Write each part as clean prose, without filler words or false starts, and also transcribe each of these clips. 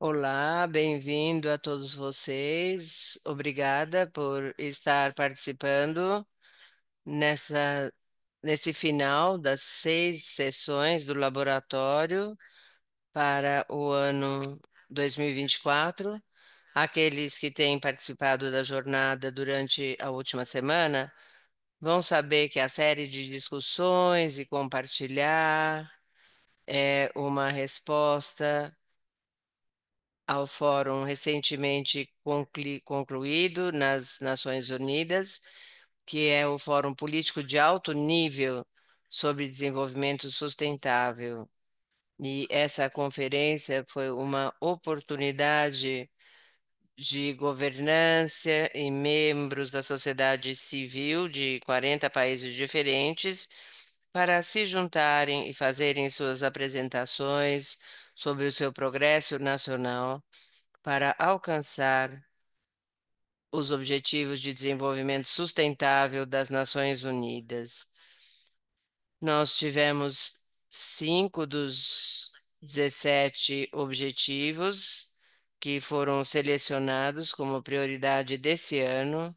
Olá, bem-vindo a todos vocês. Obrigada por estar participando nessa, nesse final das 6 sessões do laboratório para o ano 2024. Aqueles que têm participado da jornada durante a última semana vão saber que a série de discussões e compartilhar é uma resposta ao fórum recentemente concluído nas Nações Unidas, que é o Fórum Político de Alto Nível sobre Desenvolvimento Sustentável. E essa conferência foi uma oportunidade de governança e membros da sociedade civil de 40 países diferentes para se juntarem e fazerem suas apresentações sobre o seu progresso nacional para alcançar os Objetivos de Desenvolvimento Sustentável das Nações Unidas. Nós tivemos 5 dos 17 objetivos que foram selecionados como prioridade desse ano.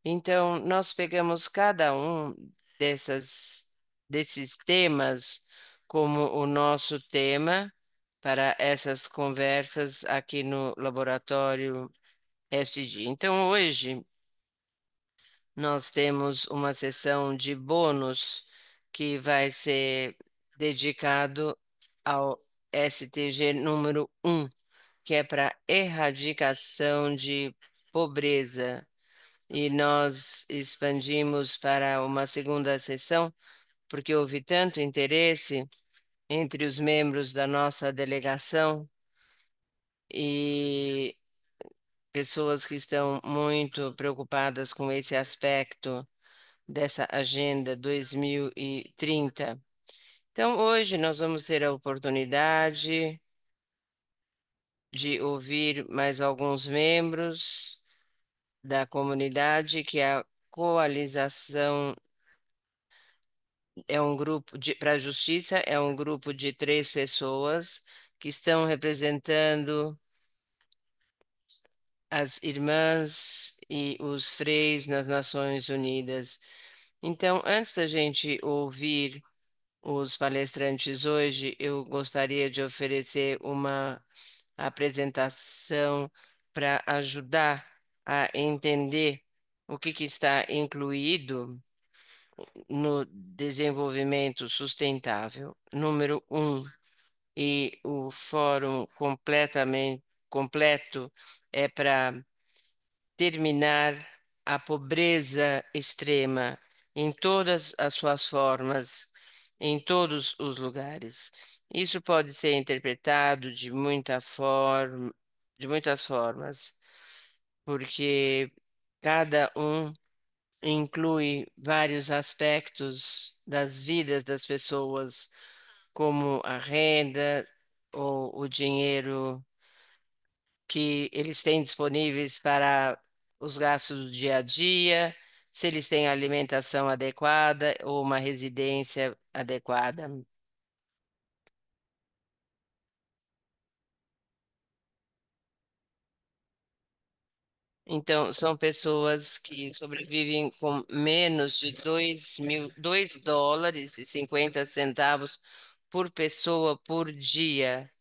Então, nós pegamos cada um desses temas como o nosso tema para essas conversas aqui no laboratório SG. Então, hoje nós temos uma sessão de bônus que vai ser dedicado ao STG número 1, que é para erradicação de pobreza. E nós expandimos para uma segunda sessão, porque houve tanto interesse entre os membros da nossa delegação e pessoas que estão muito preocupadas com esse aspecto dessa Agenda 2030. Então, hoje nós vamos ter a oportunidade de ouvir mais alguns membros da comunidade, que é a Coalização é um grupo de para a justiça, é um grupo de 3 pessoas que estão representando as irmãs e os freis nas Nações Unidas. Então, antes da gente ouvir os palestrantes hoje, eu gostaria de oferecer uma apresentação para ajudar a entender o que está incluído no desenvolvimento sustentável. Número 1, e o fórum completamente completo é para terminar a pobreza extrema em todas as suas formas, em todos os lugares. Isso pode ser interpretado de muitas formas, porque cada um inclui vários aspectos das vidas das pessoas, como a renda ou o dinheiro que eles têm disponíveis para os gastos do dia a dia, se eles têm alimentação adequada ou uma residência adequada. Então, são pessoas que sobrevivem com menos de 2 dólares e 50 centavos por pessoa por dia.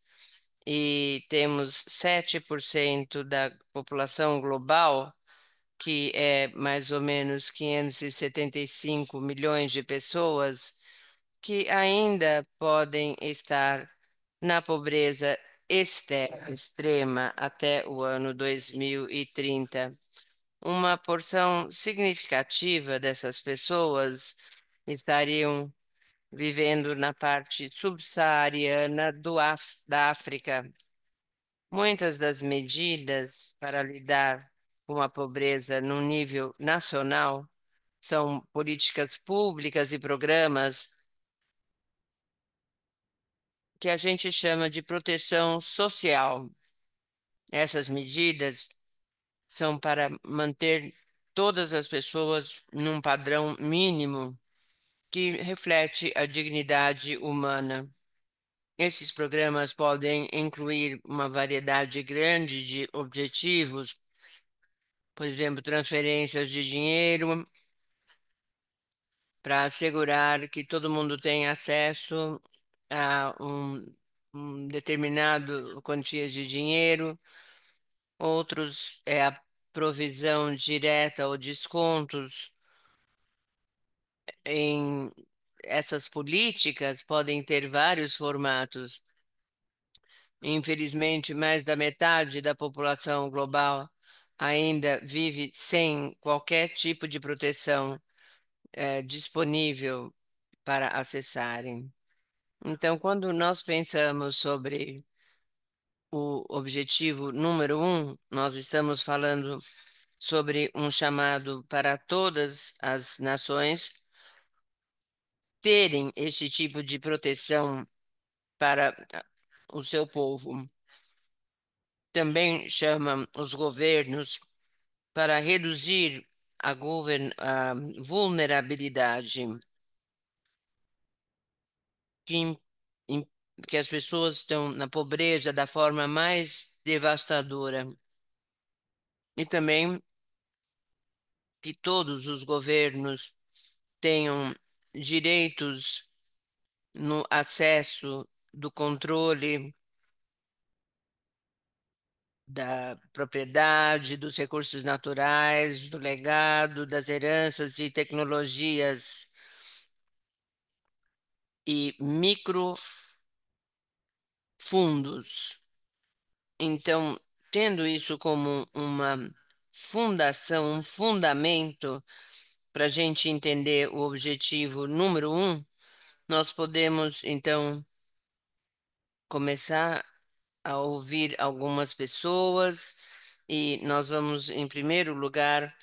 E temos 7% da população global, que é mais ou menos 575 milhões de pessoas, que ainda podem estar na pobreza extrema até o ano 2030. Uma porção significativa dessas pessoas estariam vivendo na parte subsaariana da África. Muitas das medidas para lidar com a pobreza no nível nacional são políticas públicas e programas que a gente chama de proteção social. Essas medidas são para manter todas as pessoas num padrão mínimo que reflete a dignidade humana. Esses programas podem incluir uma variedade grande de objetivos, por exemplo, transferências de dinheiro para assegurar que todo mundo tenha acesso a um determinado quantia de dinheiro. Outros é a provisão direta ou descontos em essas políticas podem ter vários formatos. Infelizmente, mais da metade da população global ainda vive sem qualquer tipo de proteção disponível para acessarem. Então, quando nós pensamos sobre o objetivo número um, nós estamos falando sobre um chamado para todas as nações terem este tipo de proteção para o seu povo. Também chama os governos para reduzir a vulnerabilidade que, im- que as pessoas estão na pobreza da forma mais devastadora. E também que todos os governos tenham direitos no acesso do controle da propriedade, dos recursos naturais, do legado, das heranças e tecnologias e microfundos. Então, tendo isso como uma fundação, um fundamento para a gente entender o objetivo número um, nós podemos então começar a ouvir algumas pessoas e nós vamos, em primeiro lugar,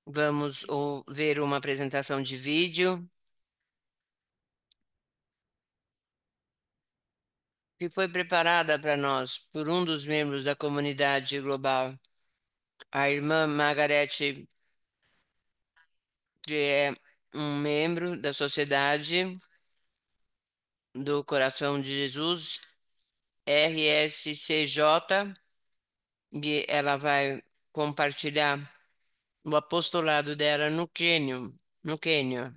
vamos ver uma apresentação de vídeo que foi preparada para nós por um dos membros da comunidade global, a irmã Margarete, que é um membro da Sociedade do Coração de Jesus, RSCJ, e ela vai compartilhar o apostolado dela no Quênia, no Quênia.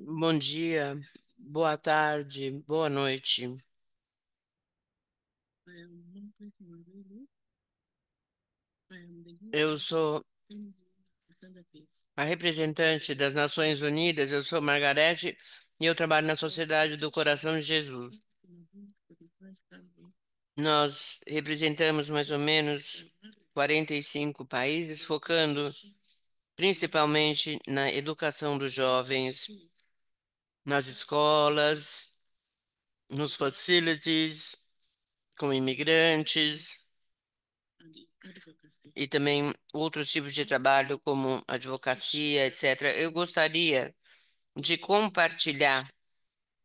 Bom dia, boa tarde, boa noite. Eu sou a representante das Nações Unidas, eu sou Margarete e eu trabalho na Sociedade do Coração de Jesus. Nós representamos mais ou menos 45 países, focando principalmente na educação dos jovens, nas escolas, nos facilities com imigrantes e também outros tipos de trabalho como advocacia, etc. Eu gostaria de compartilhar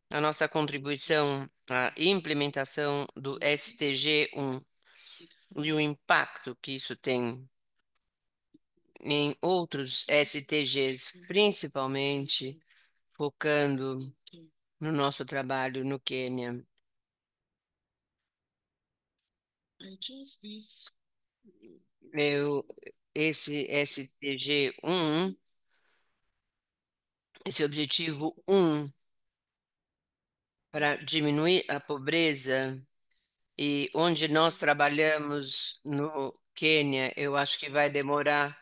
a nossa contribuição à implementação do STG 1 e o impacto que isso tem em outros STGs, principalmente focando no nosso trabalho no Quênia. Eu, esse STG 1 esse objetivo um para diminuir a pobreza e onde nós trabalhamos no Quênia, eu acho que vai demorar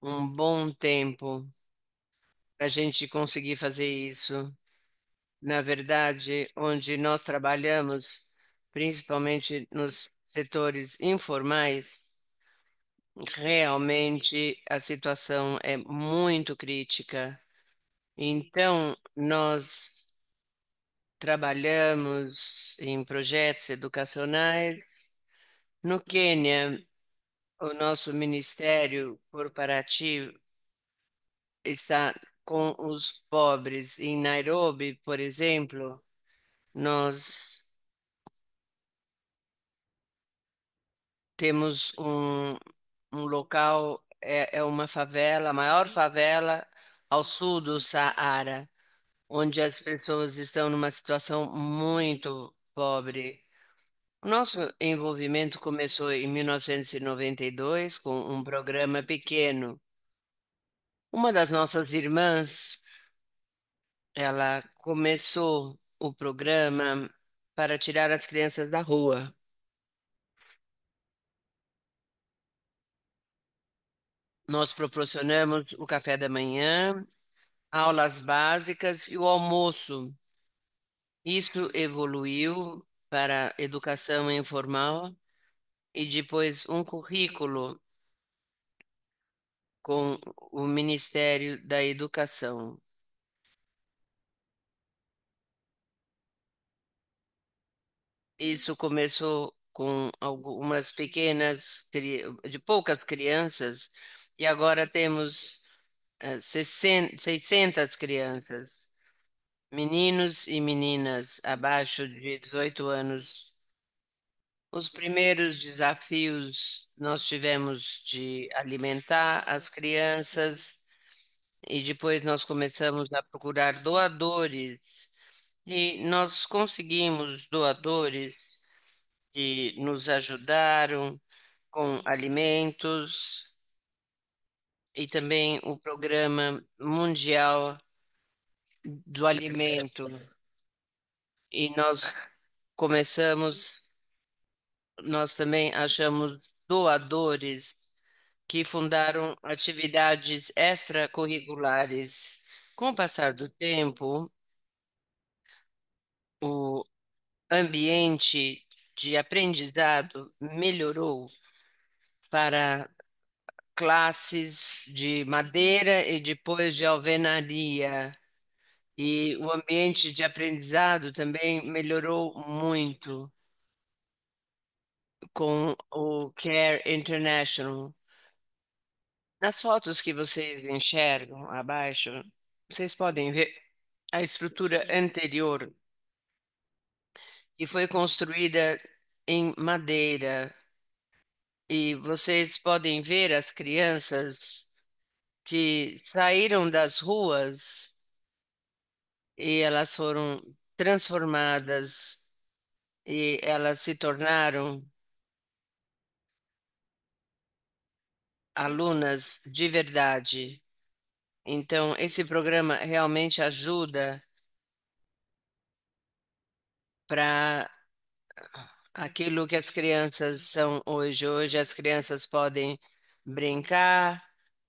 um bom tempo para a gente conseguir fazer isso. Na verdade, onde nós trabalhamos, principalmente nos setores informais, realmente a situação é muito crítica. Então, nós trabalhamos em projetos educacionais. No Quênia, o nosso ministério corporativo está com os pobres. Em Nairobi, por exemplo, nós temos um local, é uma favela, a maior favela ao sul do Saara, onde as pessoas estão numa situação muito pobre. O nosso envolvimento começou em 1992 com um programa pequeno. Uma das nossas irmãs, ela começou o programa para tirar as crianças da rua. Nós proporcionamos o café da manhã, aulas básicas e o almoço. Isso evoluiu para educação informal e depois um currículo com o Ministério da Educação. Isso começou com algumas de poucas crianças, e agora temos 600 crianças, meninos e meninas abaixo de 18 anos. Os primeiros desafios nós tivemos de alimentar as crianças, e depois nós começamos a procurar doadores, e nós conseguimos doadores que nos ajudaram com alimentos e também o Programa Mundial do Alimento. E começamos, nós também achamos doadores que fundaram atividades extracurriculares. Com o passar do tempo, o ambiente de aprendizado melhorou para classes de madeira e depois de alvenaria. E o ambiente de aprendizado também melhorou muito com o Care International. Nas fotos que vocês enxergam abaixo, vocês podem ver a estrutura anterior, que foi construída em madeira. E vocês podem ver as crianças que saíram das ruas e elas foram transformadas e elas se tornaram alunas de verdade. Então, esse programa realmente ajuda para aquilo que as crianças são hoje. Hoje as crianças podem brincar,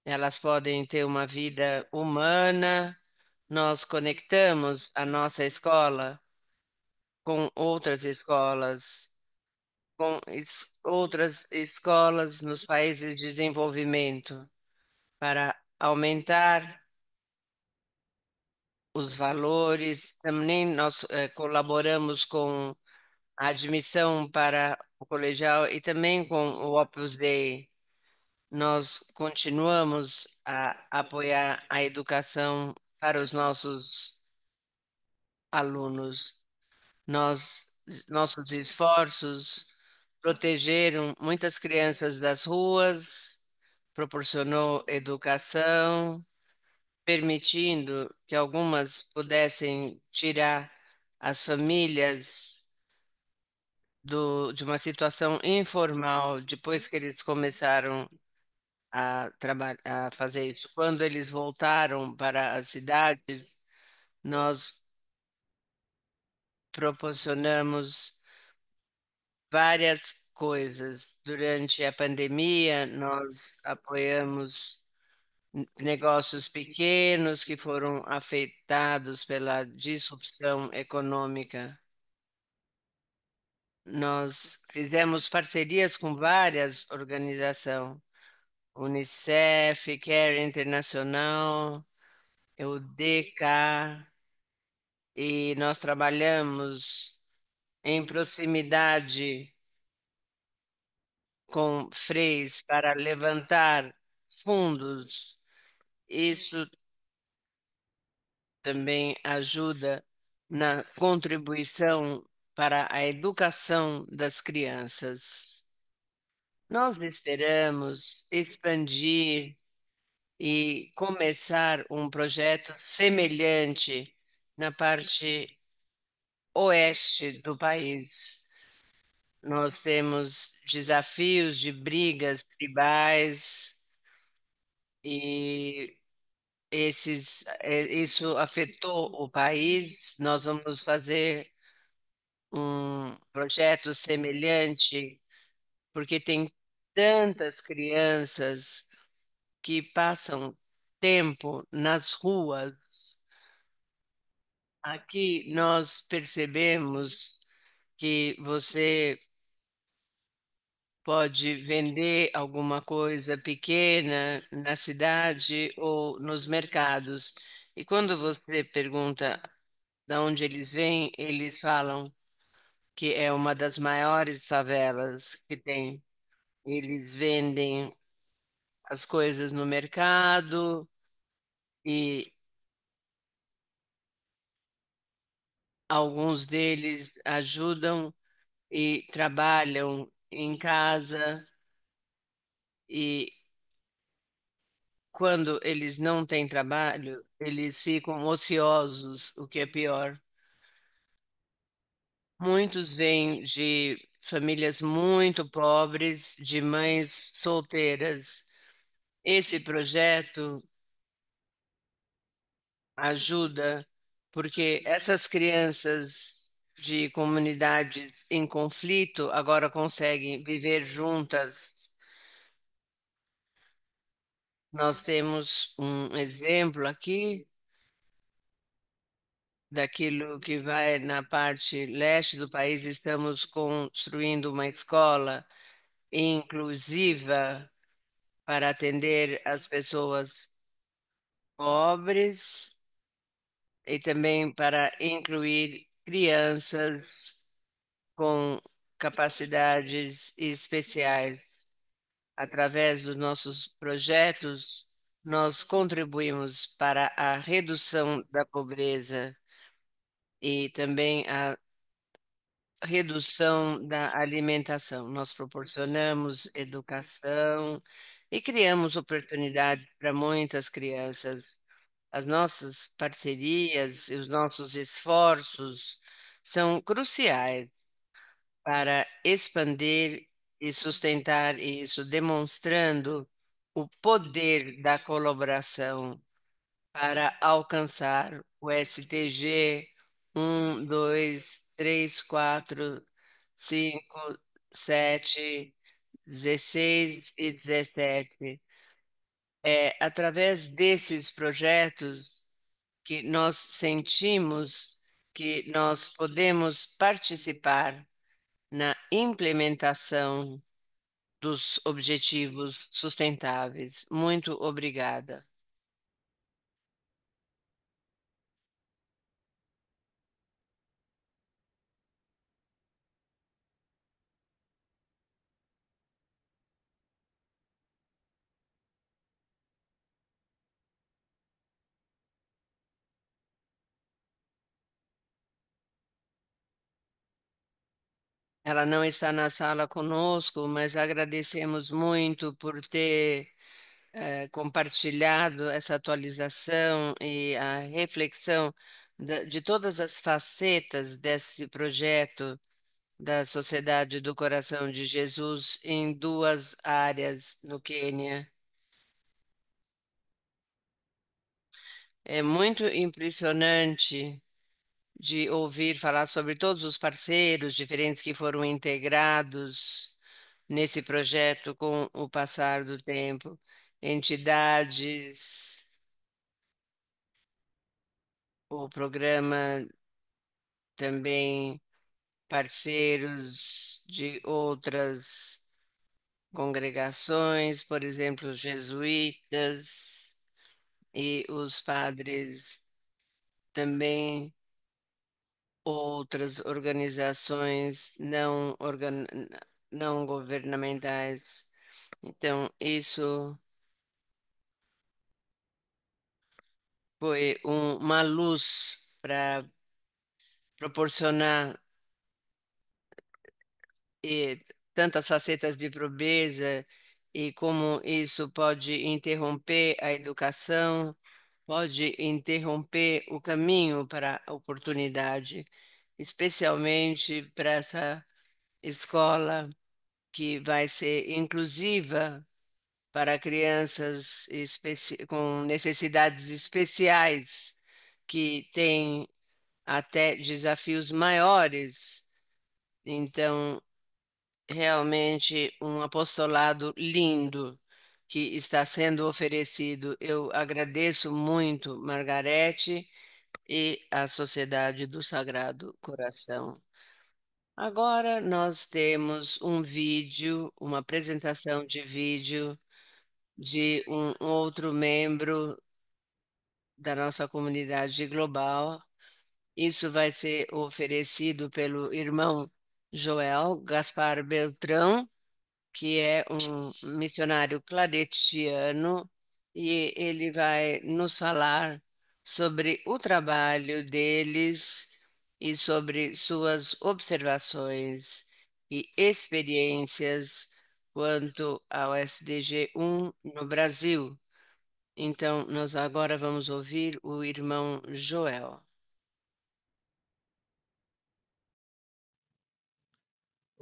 elas podem ter uma vida humana. Nós conectamos a nossa escola com outras escolas, com outras escolas nos países de desenvolvimento, para aumentar os valores. Também nós colaboramos com a admissão para o colegial e também com o Opus Dei. Nós continuamos a apoiar a educação para os nossos alunos. Nossos esforços protegeram muitas crianças das ruas, proporcionou educação, permitindo que algumas pudessem tirar as famílias de uma situação informal depois que eles começaram a fazer isso. Quando eles voltaram para as cidades, nós proporcionamos várias coisas. Durante a pandemia, nós apoiamos negócios pequenos que foram afetados pela disrupção econômica. Nós fizemos parcerias com várias organizações, Unicef, Care Internacional, EUDECA, e nós trabalhamos em proximidade com freis para levantar fundos. Isso também ajuda na contribuição para a educação das crianças. Nós esperamos expandir e começar um projeto semelhante na parte oeste do país. Nós temos desafios de brigas tribais e isso afetou o país. Nós vamos fazer um projeto semelhante, porque tem tantas crianças que passam tempo nas ruas. Aqui nós percebemos que você pode vender alguma coisa pequena na cidade ou nos mercados. E quando você pergunta de onde eles vêm, eles falam que é uma das maiores favelas que tem. Eles vendem as coisas no mercado e alguns deles ajudam e trabalham em casa e quando eles não têm trabalho, eles ficam ociosos, o que é pior. Muitos vêm de famílias muito pobres, de mães solteiras. Esse projeto ajuda porque essas crianças de comunidades em conflito agora conseguem viver juntas. Nós temos um exemplo aqui daquilo que vai na parte leste do país. Estamos construindo uma escola inclusiva para atender as pessoas pobres e também para incluir crianças com capacidades especiais. Através dos nossos projetos, nós contribuímos para a redução da pobreza e também a redução da alimentação. Nós proporcionamos educação e criamos oportunidades para muitas crianças. As nossas parcerias e os nossos esforços são cruciais para expandir e sustentar isso, demonstrando o poder da colaboração para alcançar o STG 5, 7, 16 e 17. É através desses projetos que nós sentimos que nós podemos participar na implementação dos objetivos sustentáveis. Muito obrigada. Ela não está na sala conosco, mas agradecemos muito por ter compartilhado essa atualização e a reflexão de todas as facetas desse projeto da Sociedade do Coração de Jesus em duas áreas no Quênia. É muito impressionante de ouvir falar sobre todos os parceiros diferentes que foram integrados nesse projeto com o passar do tempo, entidades, o programa também parceiros de outras congregações, por exemplo, os jesuítas e os padres também outras organizações não governamentais. Então, isso foi uma luz para proporcionar e, tantas facetas de pobreza e como isso pode interromper a educação, pode interromper o caminho para a oportunidade, especialmente para essa escola que vai ser inclusiva para crianças com necessidades especiais, que têm até desafios maiores. Então, realmente um apostolado lindo que está sendo oferecido. Eu agradeço muito, Margarete, e a Sociedade do Sagrado Coração. Agora nós temos um vídeo, uma apresentação de vídeo de um outro membro da nossa comunidade global. Isso vai ser oferecido pelo irmão Joel Gaspar Beltrão, que é um missionário claretiano, e ele vai nos falar sobre o trabalho deles e sobre suas observações e experiências quanto ao SDG 1 no Brasil. Então, nós agora vamos ouvir o irmão Joel.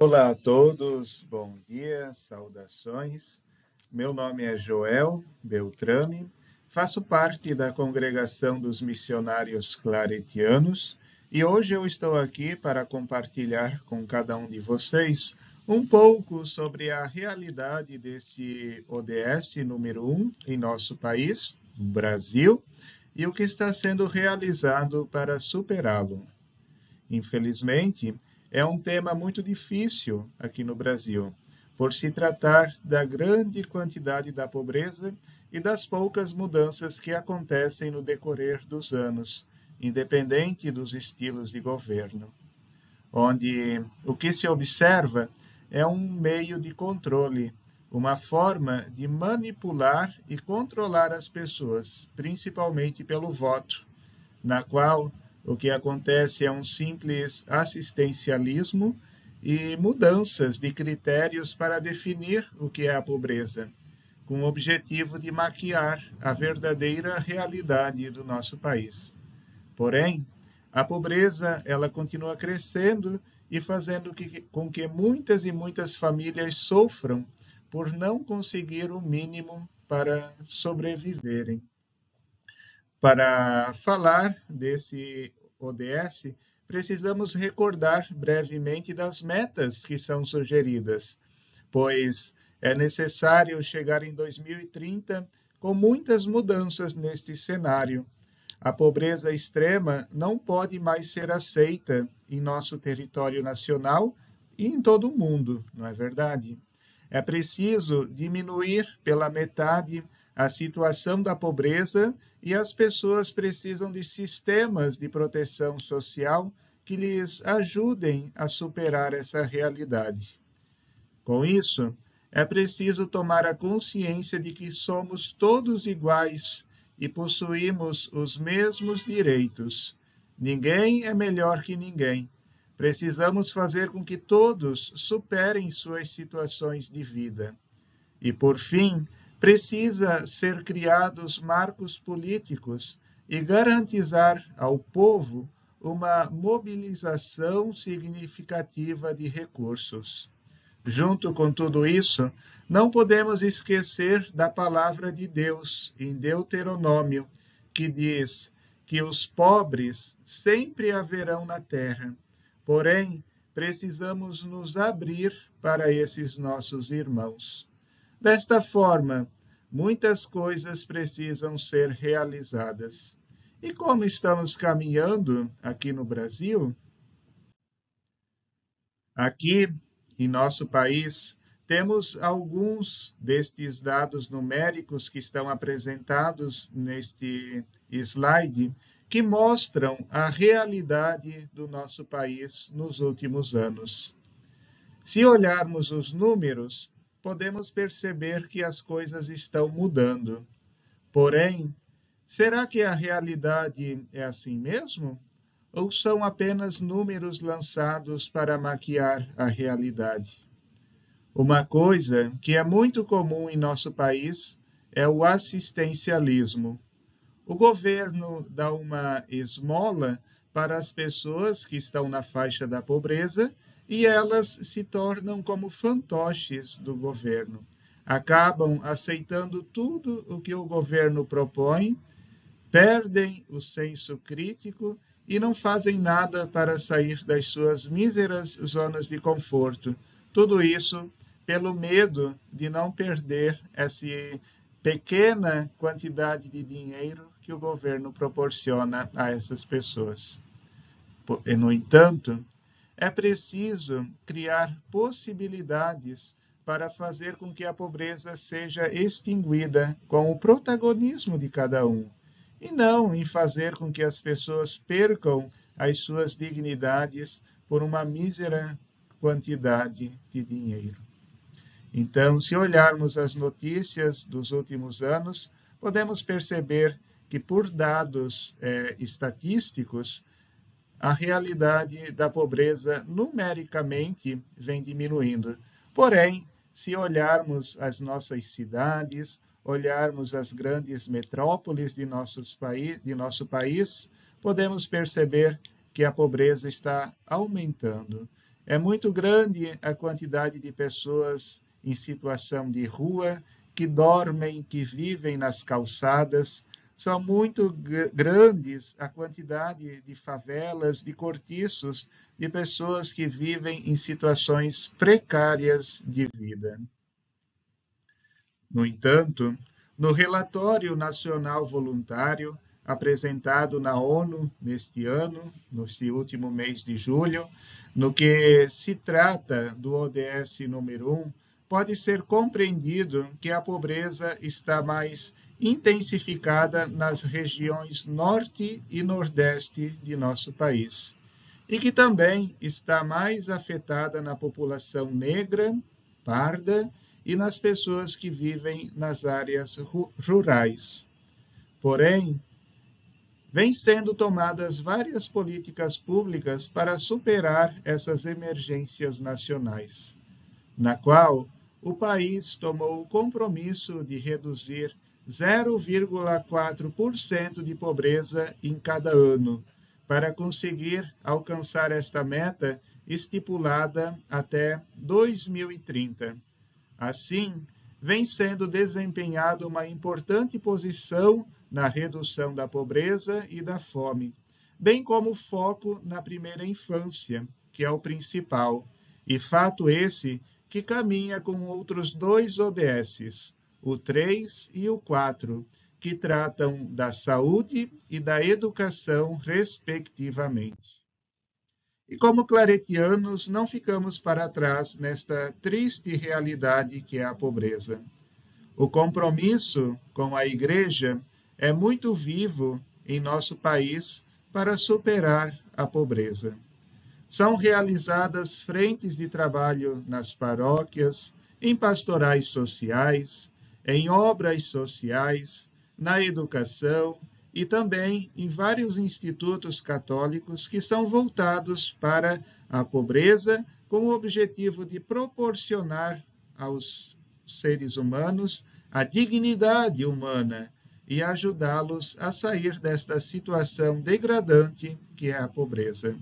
Olá a todos, bom dia, saudações. Meu nome é Joel Beltrame, faço parte da congregação dos missionários claretianos e hoje eu estou aqui para compartilhar com cada um de vocês um pouco sobre a realidade desse ODS número 1 em nosso país, Brasil, e o que está sendo realizado para superá-lo. Infelizmente, é um tema muito difícil aqui no Brasil, por se tratar da grande quantidade da pobreza e das poucas mudanças que acontecem no decorrer dos anos, independente dos estilos de governo, onde o que se observa é um meio de controle, uma forma de manipular e controlar as pessoas, principalmente pelo voto, na qual o que acontece é um simples assistencialismo e mudanças de critérios para definir o que é a pobreza, com o objetivo de maquiar a verdadeira realidade do nosso país. Porém, a pobreza ela continua crescendo e fazendo com que muitas e muitas famílias sofram por não conseguir o mínimo para sobreviverem. Para falar desse ODS, precisamos recordar brevemente das metas que são sugeridas, pois é necessário chegar em 2030 com muitas mudanças neste cenário. A pobreza extrema não pode mais ser aceita em nosso território nacional e em todo o mundo, não é verdade? É preciso diminuir pela metade a situação da pobreza e as pessoas precisam de sistemas de proteção social que lhes ajudem a superar essa realidade. Com isso, é preciso tomar a consciência de que somos todos iguais e possuímos os mesmos direitos. Ninguém é melhor que ninguém. Precisamos fazer com que todos superem suas situações de vida. E, por fim, precisa ser criados marcos políticos e garantizar ao povo uma mobilização significativa de recursos. Junto com tudo isso, não podemos esquecer da palavra de Deus em Deuteronômio, que diz que os pobres sempre haverão na terra, porém, precisamos nos abrir para esses nossos irmãos. Desta forma, muitas coisas precisam ser realizadas. E como estamos caminhando aqui no Brasil, aqui em nosso país, temos alguns destes dados numéricos que estão apresentados neste slide, que mostram a realidade do nosso país nos últimos anos. Se olharmos os números, podemos perceber que as coisas estão mudando. Porém, será que a realidade é assim mesmo? Ou são apenas números lançados para maquiar a realidade? Uma coisa que é muito comum em nosso país é o assistencialismo. O governo dá uma esmola para as pessoas que estão na faixa da pobreza e elas se tornam como fantoches do governo. Acabam aceitando tudo o que o governo propõe, perdem o senso crítico e não fazem nada para sair das suas míseras zonas de conforto. Tudo isso pelo medo de não perder essa pequena quantidade de dinheiro que o governo proporciona a essas pessoas. No entanto, é preciso criar possibilidades para fazer com que a pobreza seja extinguida com o protagonismo de cada um, e não em fazer com que as pessoas percam as suas dignidades por uma mísera quantidade de dinheiro. Então, se olharmos as notícias dos últimos anos, podemos perceber que, por dados estatísticos, a realidade da pobreza numericamente vem diminuindo. Porém, se olharmos as nossas cidades, olharmos as grandes metrópoles de nosso país, podemos perceber que a pobreza está aumentando. É muito grande a quantidade de pessoas em situação de rua, que dormem, que vivem nas calçadas. São muito grandes a quantidade de favelas, de cortiços, de pessoas que vivem em situações precárias de vida. No entanto, no relatório nacional voluntário apresentado na ONU neste ano, neste último mês de julho, no que se trata do ODS número 1, pode ser compreendido que a pobreza está mais intensificada nas regiões norte e nordeste de nosso país, e que também está mais afetada na população negra, parda e nas pessoas que vivem nas áreas rurais. Porém, vêm sendo tomadas várias políticas públicas para superar essas emergências nacionais, na qual o país tomou o compromisso de reduzir 0,4% de pobreza em cada ano, para conseguir alcançar esta meta estipulada até 2030. Assim, vem sendo desempenhada uma importante posição na redução da pobreza e da fome, bem como foco na primeira infância, que é o principal, e fato esse que caminha com outros dois ODSs, o 3 e o 4, que tratam da saúde e da educação, respectivamente. E como claretianos, não ficamos para trás nesta triste realidade que é a pobreza. O compromisso com a Igreja é muito vivo em nosso país para superar a pobreza. São realizadas frentes de trabalho nas paróquias, em pastorais sociais, em obras sociais, na educação e também em vários institutos católicos que são voltados para a pobreza, com o objetivo de proporcionar aos seres humanos a dignidade humana e ajudá-los a sair desta situação degradante que é a pobreza.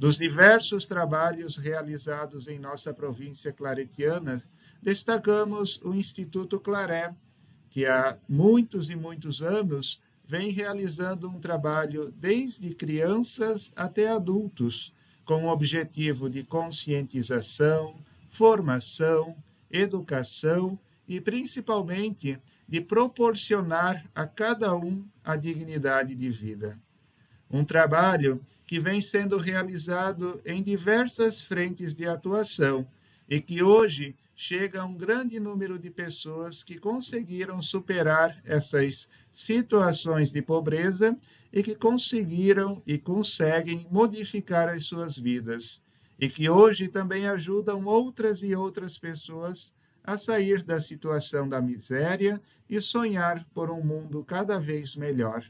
Dos diversos trabalhos realizados em nossa província claretiana, destacamos o Instituto Claré, que há muitos e muitos anos vem realizando um trabalho desde crianças até adultos, com o objetivo de conscientização, formação, educação e, principalmente, de proporcionar a cada um a dignidade de vida. Um trabalho que vem sendo realizado em diversas frentes de atuação e que hoje chega a um grande número de pessoas que conseguiram superar essas situações de pobreza e que conseguiram e conseguem modificar as suas vidas e que hoje também ajudam outras e outras pessoas a sair da situação da miséria e sonhar por um mundo cada vez melhor.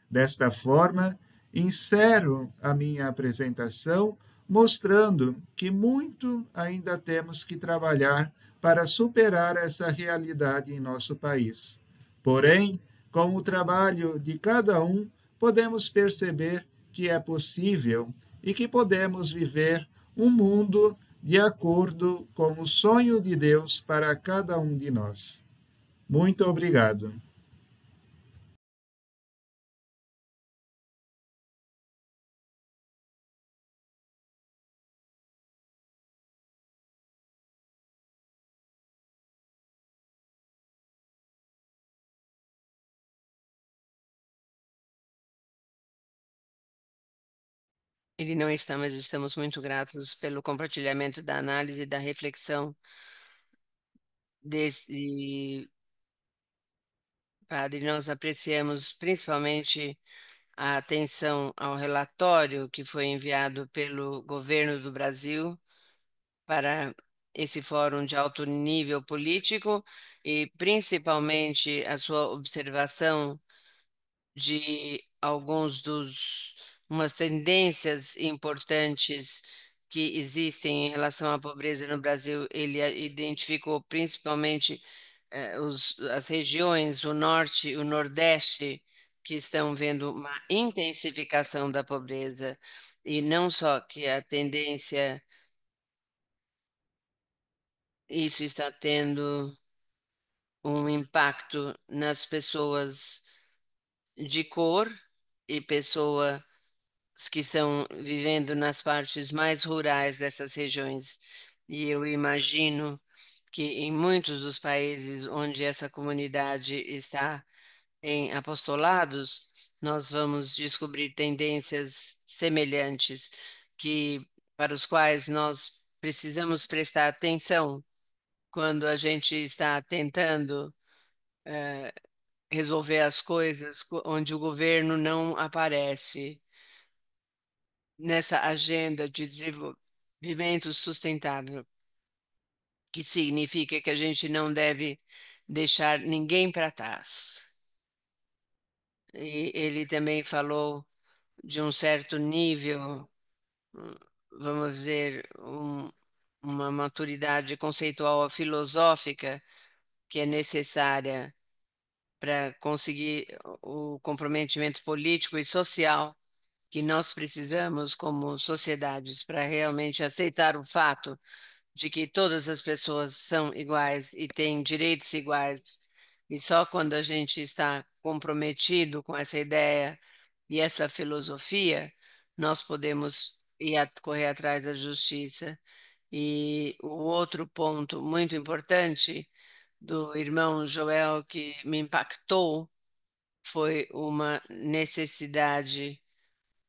Desta forma, encerro a minha apresentação mostrando que muito ainda temos que trabalhar para superar essa realidade em nosso país. Porém, com o trabalho de cada um, podemos perceber que é possível e que podemos viver um mundo de acordo com o sonho de Deus para cada um de nós. Muito obrigado. Ele não está, mas estamos muito gratos pelo compartilhamento da análise e da reflexão desse padre. Nós apreciamos principalmente a atenção ao relatório que foi enviado pelo governo do Brasil para esse fórum de alto nível político e principalmente a sua observação de alguns dos umas tendências importantes que existem em relação à pobreza no Brasil. Ele identificou principalmente as regiões, o norte e o nordeste, que estão vendo uma intensificação da pobreza. E não só que a tendência, isso está tendo um impacto nas pessoas de cor e pessoas que estão vivendo nas partes mais rurais dessas regiões. E eu imagino que em muitos dos países onde essa comunidade está em apostolados, nós vamos descobrir tendências semelhantes que para os quais nós precisamos prestar atenção quando a gente está tentando resolver as coisas onde o governo não aparece nessa agenda de desenvolvimento sustentável, que significa que a gente não deve deixar ninguém para trás. E ele também falou de um certo nível, hum, vamos dizer, uma maturidade conceitual filosófica que é necessária para conseguir o comprometimento político e social que nós precisamos como sociedades para realmente aceitar o fato de que todas as pessoas são iguais e têm direitos iguais. E só quando a gente está comprometido com essa ideia e essa filosofia, nós podemos correr atrás da justiça. E o outro ponto muito importante do irmão Joel que me impactou foi uma necessidade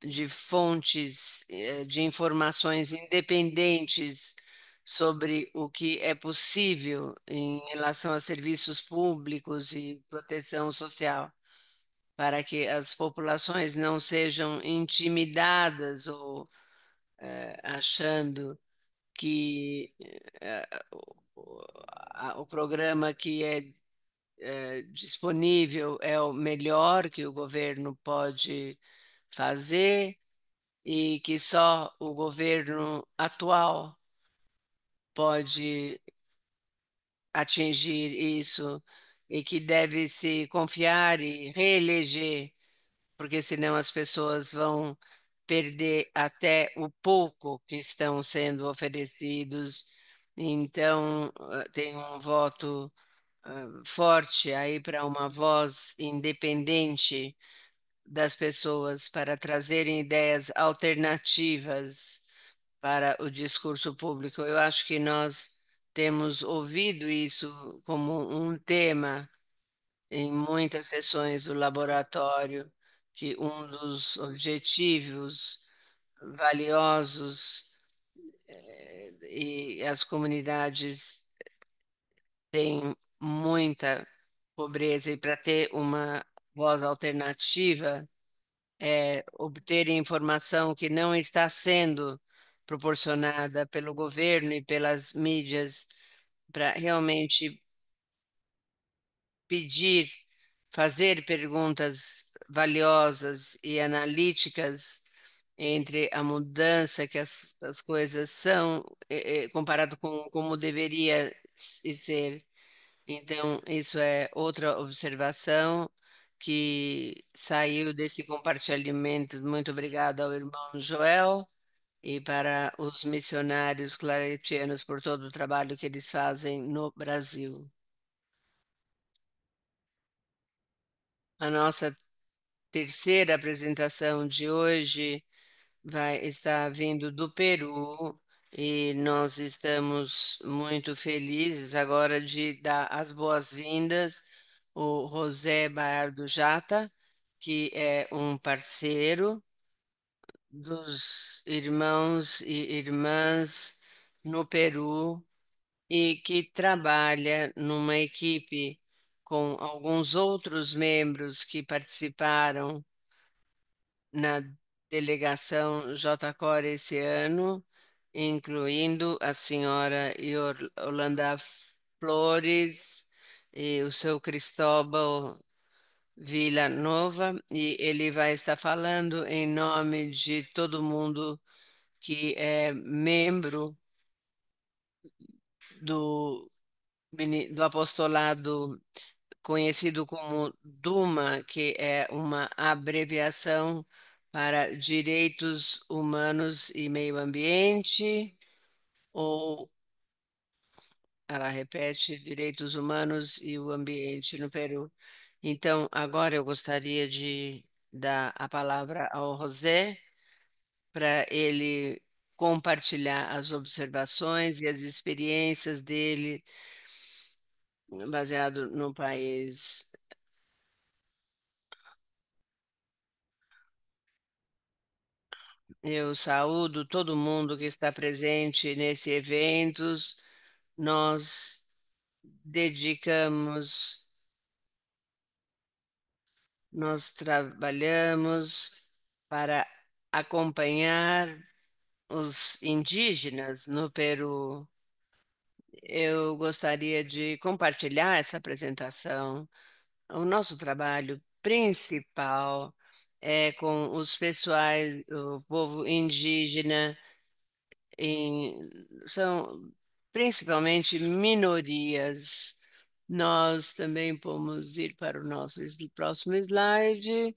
de fontes, de informações independentes sobre o que é possível em relação a serviços públicos e proteção social, para que as populações não sejam intimidadas ou achando que o programa que é disponível é o melhor que o governo pode fazer e que só o governo atual pode atingir isso e que deve se confiar e reeleger, porque senão as pessoas vão perder até o pouco que estão sendo oferecidos. Então, tem um voto forte aí para uma voz independente das pessoas para trazerem ideias alternativas para o discurso público. Eu acho que nós temos ouvido isso como um tema em muitas sessões do laboratório, que um dos objetivos valiosos e as comunidades têm muita pobreza e para ter uma voz alternativa obter informação que não está sendo proporcionada pelo governo e pelas mídias para realmente pedir, fazer perguntas valiosas e analíticas entre a mudança que as coisas são, comparado com como deveria ser. Então, isso é outra observação que saiu desse compartilhamento. Muito obrigado ao irmão Joel e para os missionários claretianos por todo o trabalho que eles fazem no Brasil. A nossa terceira apresentação de hoje vai estar vindo do Peru e nós estamos muito felizes agora de dar as boas-vindas o José Baardo Jata, que é um parceiro dos irmãos e irmãs no Peru e que trabalha numa equipe com alguns outros membros que participaram na delegação JCOR esse ano, incluindo a senhora Yolanda Flores e o seu Cristóbal Vila Nova, e ele vai estar falando em nome de todo mundo que é membro do, do apostolado conhecido como DUMA, que é uma abreviação para Direitos Humanos e Meio Ambiente, ou ela repete Direitos Humanos e o Ambiente no Peru. Então, agora eu gostaria de dar a palavra ao José para ele compartilhar as observações e as experiências dele baseado no país. Eu saúdo todo mundo que está presente nesse evento. Nós dedicamos, nós trabalhamos para acompanhar os indígenas no Peru. Eu gostaria de compartilhar essa apresentação. O nosso trabalho principal é com os pessoais, o povo indígena são principalmente minorias. Nós também podemos ir para o nosso próximo slide.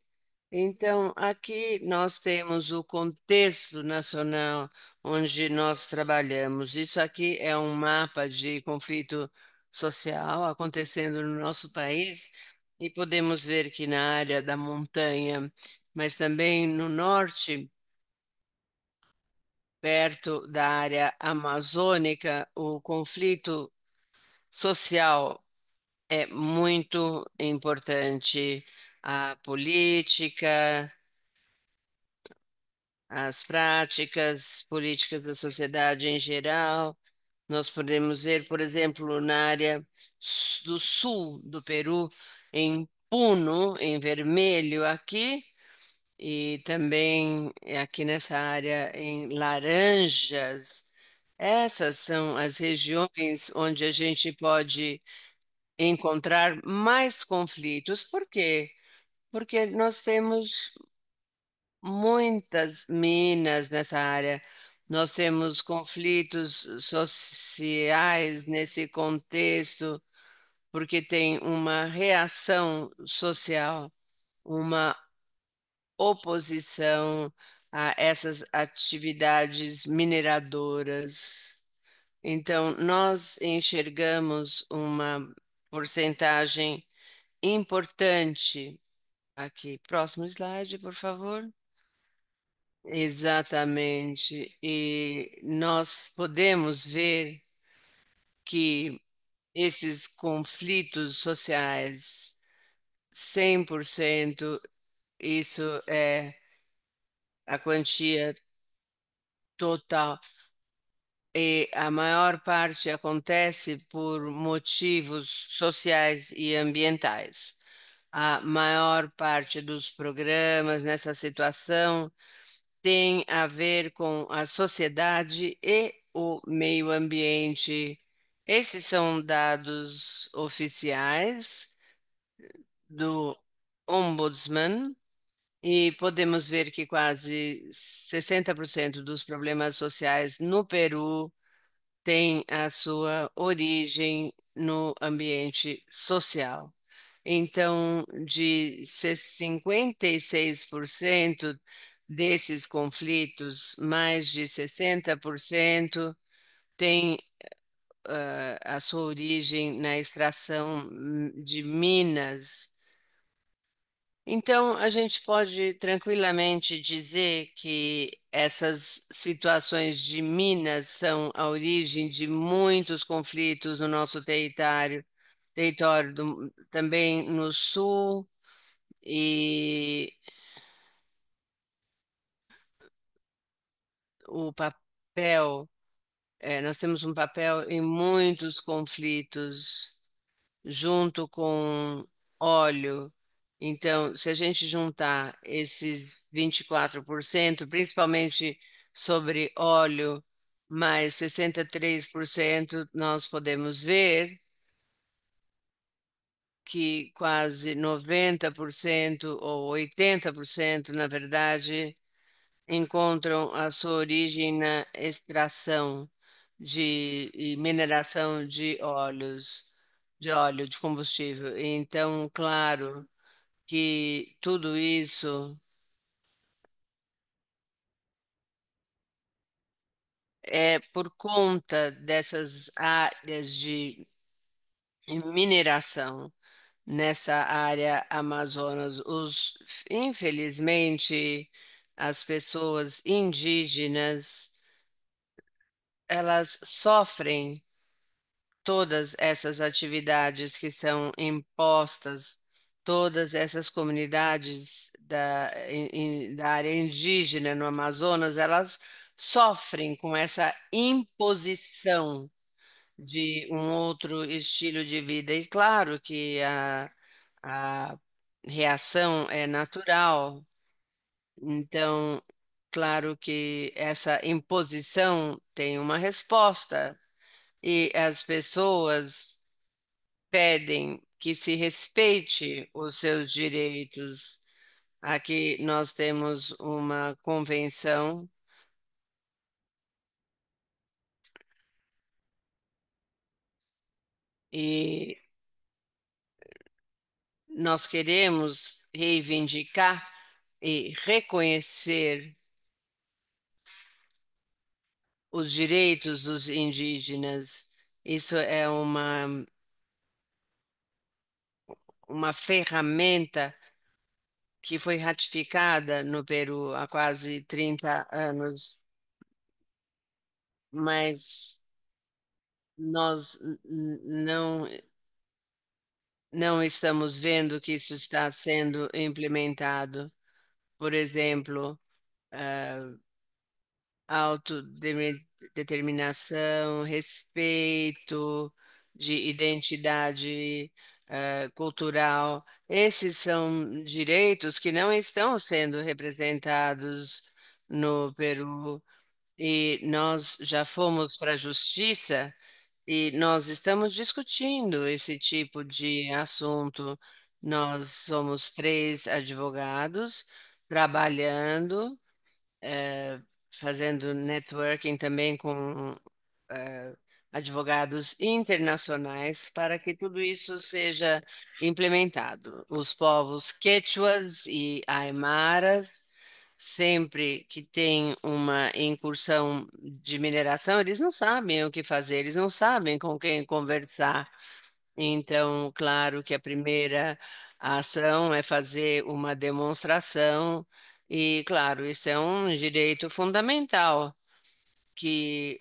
Então, aqui nós temos o contexto nacional onde nós trabalhamos. Isso aqui é um mapa de conflito social acontecendo no nosso país e podemos ver que na área da montanha, mas também no norte, perto da área amazônica, o conflito social é muito importante. A política, as práticas políticas da sociedade em geral. Nós podemos ver, por exemplo, na área do sul do Peru, em Puno, em vermelho aqui, e também aqui nessa área em laranjas. Essas são as regiões onde a gente pode encontrar mais conflitos. Por quê? Porque nós temos muitas minas nessa área. Nós temos conflitos sociais nesse contexto, porque tem uma reação social, uma oposição a essas atividades mineradoras. Então, nós enxergamos uma porcentagem importante. Aqui, próximo slide, por favor. Exatamente. E nós podemos ver que esses conflitos sociais, 100%, isso é a quantia total. E a maior parte acontece por motivos sociais e ambientais. A maior parte dos programas nessa situação tem a ver com a sociedade e o meio ambiente. Esses são dados oficiais do Ombudsman e podemos ver que quase 60% dos problemas sociais no Peru têm a sua origem no ambiente social. Então, de 56% desses conflitos, mais de 60% têm a sua origem na extração de minas. Então, a gente pode tranquilamente dizer que essas situações de minas são a origem de muitos conflitos no nosso território também no sul, e o papel, nós temos um papel em muitos conflitos junto com óleo. Então, se a gente juntar esses 24%, principalmente sobre óleo, mais 63%, nós podemos ver que quase 90% ou 80%, na verdade, encontram a sua origem na extração e mineração de óleo de combustível. Então, claro que tudo isso é por conta dessas áreas de mineração nessa área Amazonas. Infelizmente, as pessoas indígenas, elas sofrem todas essas atividades que são impostas, todas essas comunidades da área indígena no Amazonas, elas sofrem com essa imposição de um outro estilo de vida. E claro que a reação é natural, então, claro que essa imposição tem uma resposta. E as pessoas pedem que se respeite os seus direitos. Aqui nós temos uma convenção e nós queremos reivindicar e reconhecer os direitos dos indígenas. Isso é uma ferramenta que foi ratificada no Peru há quase 30 anos, mas nós não estamos vendo que isso está sendo implementado. Por exemplo, autodeterminação, respeito de identidade, cultural. Esses são direitos que não estão sendo representados no Peru. E nós já fomos para a justiça e nós estamos discutindo esse tipo de assunto. Nós somos três advogados trabalhando, fazendo networking também com advogados internacionais para que tudo isso seja implementado. Os povos quechuas e aimaras, sempre que tem uma incursão de mineração, eles não sabem o que fazer, eles não sabem com quem conversar. Então, claro que a primeira ação é fazer uma demonstração, e, claro, isso é um direito fundamental que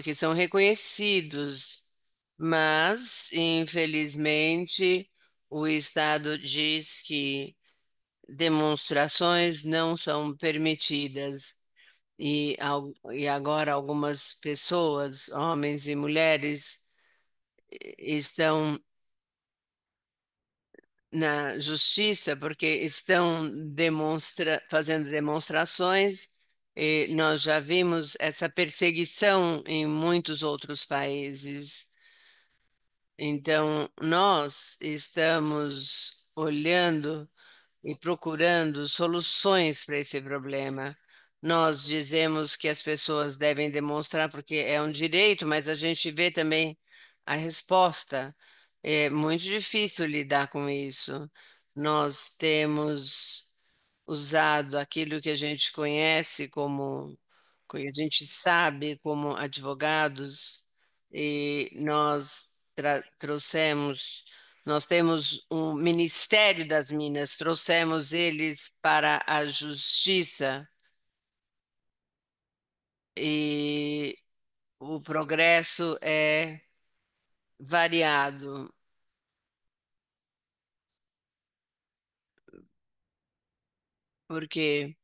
que são reconhecidos, mas, infelizmente, o Estado diz que demonstrações não são permitidas. E agora algumas pessoas, homens e mulheres, estão na justiça porque estão fazendo demonstrações. E nós já vimos essa perseguição em muitos outros países. Então, nós estamos olhando e procurando soluções para esse problema. Nós dizemos que as pessoas devem demonstrar porque é um direito, mas a gente vê também a resposta. É muito difícil lidar com isso. Nós temos usado aquilo que a gente conhece como, que a gente sabe como advogados, e nós temos um Ministério das Minas, trouxemos eles para a justiça e o progresso é variado, porque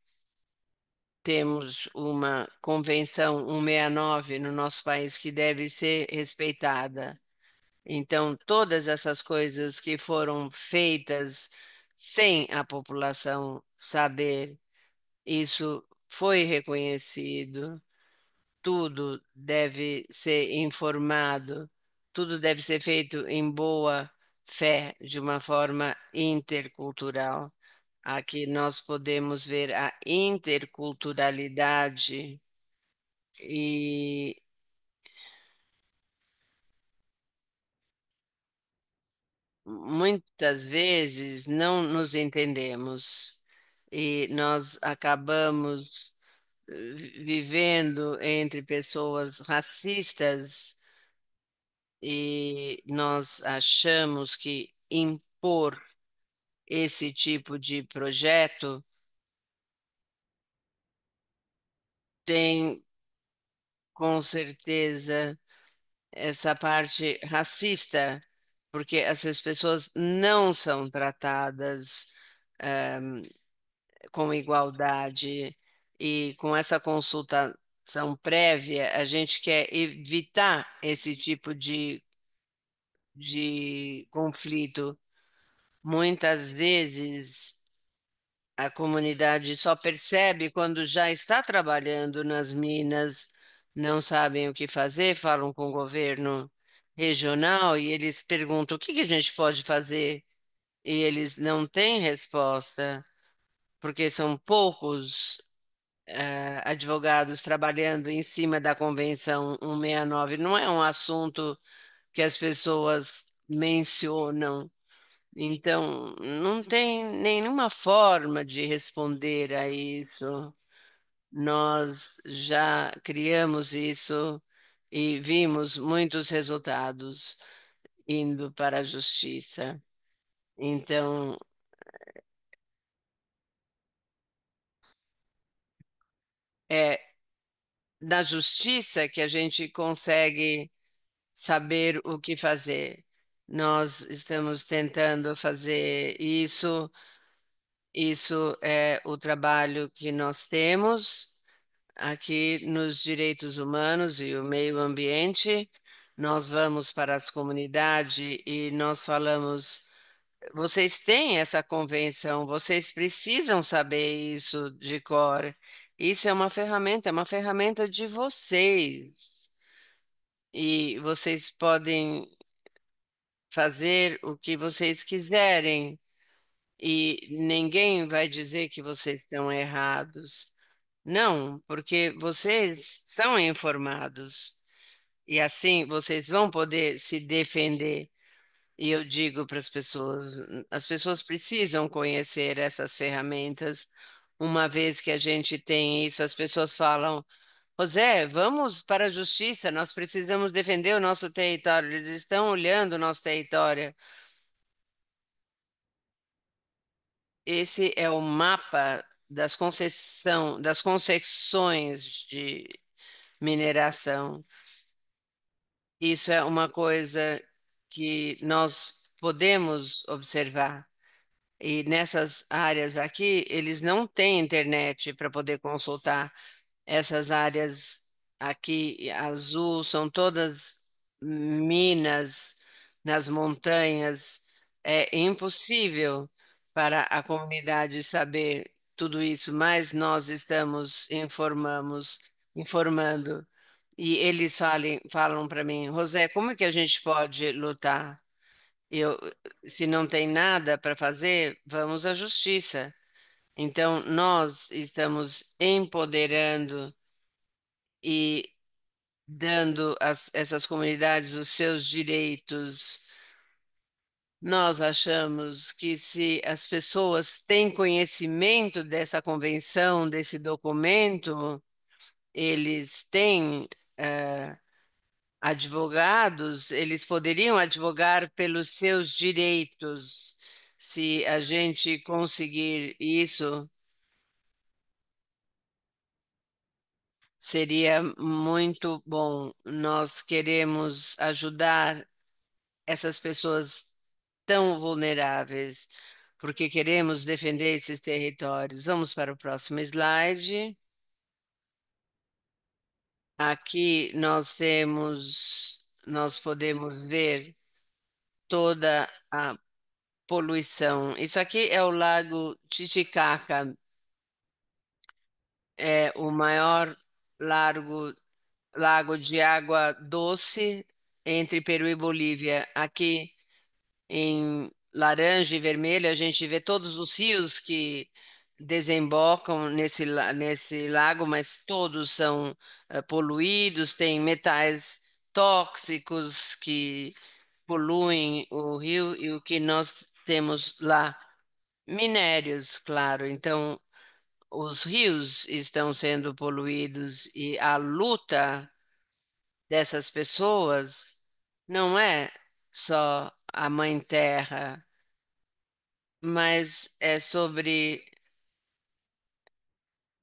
temos uma Convenção 169 no nosso país que deve ser respeitada. Então, todas essas coisas que foram feitas sem a população saber, isso foi reconhecido. Tudo deve ser informado, tudo deve ser feito em boa fé, de uma forma intercultural. Aqui nós podemos ver a interculturalidade e muitas vezes não nos entendemos e nós acabamos vivendo entre pessoas racistas e nós achamos que impor esse tipo de projeto tem com certeza essa parte racista, porque essas pessoas não são tratadas com igualdade e com essa consultação prévia, a gente quer evitar esse tipo de conflito. Muitas vezes a comunidade só percebe quando já está trabalhando nas minas, não sabem o que fazer, falam com o governo regional e eles perguntam o que que a gente pode fazer e eles não têm resposta, porque são poucos advogados trabalhando em cima da Convenção 169. Não é um assunto que as pessoas mencionam. Então, não tem nenhuma forma de responder a isso. Nós já criamos isso e vimos muitos resultados indo para a justiça. Então, é na justiça que a gente consegue saber o que fazer. Nós estamos tentando fazer isso. Isso é o trabalho que nós temos aqui nos direitos humanos e o meio ambiente. Nós vamos para as comunidades e nós falamos: vocês têm essa convenção, vocês precisam saber isso de cor. Isso é uma ferramenta de vocês. E vocês podem fazer o que vocês quiserem, e ninguém vai dizer que vocês estão errados. Não, porque vocês são informados e assim vocês vão poder se defender. E eu digo para as pessoas precisam conhecer essas ferramentas. Uma vez que a gente tem isso, as pessoas falam: José, vamos para a justiça, nós precisamos defender o nosso território. Eles estão olhando o nosso território. Esse é o mapa das concessões de mineração. Isso é uma coisa que nós podemos observar. E nessas áreas aqui, eles não têm internet para poder consultar. Essas áreas aqui azul são todas minas nas montanhas. É impossível para a comunidade saber tudo isso, mas nós estamos informando. E eles falam para mim, José, como é que a gente pode lutar? Eu, se não tem nada para fazer, vamos à justiça. Então, nós estamos empoderando e dando essas comunidades os seus direitos. Nós achamos que se as pessoas têm conhecimento dessa convenção, desse documento, eles têm advogados, eles poderiam advogar pelos seus direitos. Se a gente conseguir isso, seria muito bom. Nós queremos ajudar essas pessoas tão vulneráveis, porque queremos defender esses territórios. Vamos para o próximo slide. Aqui nós podemos ver toda a poluição. Isso aqui é o Lago Titicaca, é o maior largo, lago de água doce entre Peru e Bolívia. Aqui em laranja e vermelho, a gente vê todos os rios que desembocam nesse lago, mas todos são poluídos, tem metais tóxicos que poluem o rio e o que nós temos lá. Minérios, claro. Então, os rios estão sendo poluídos e a luta dessas pessoas não é só a Mãe Terra, mas é sobre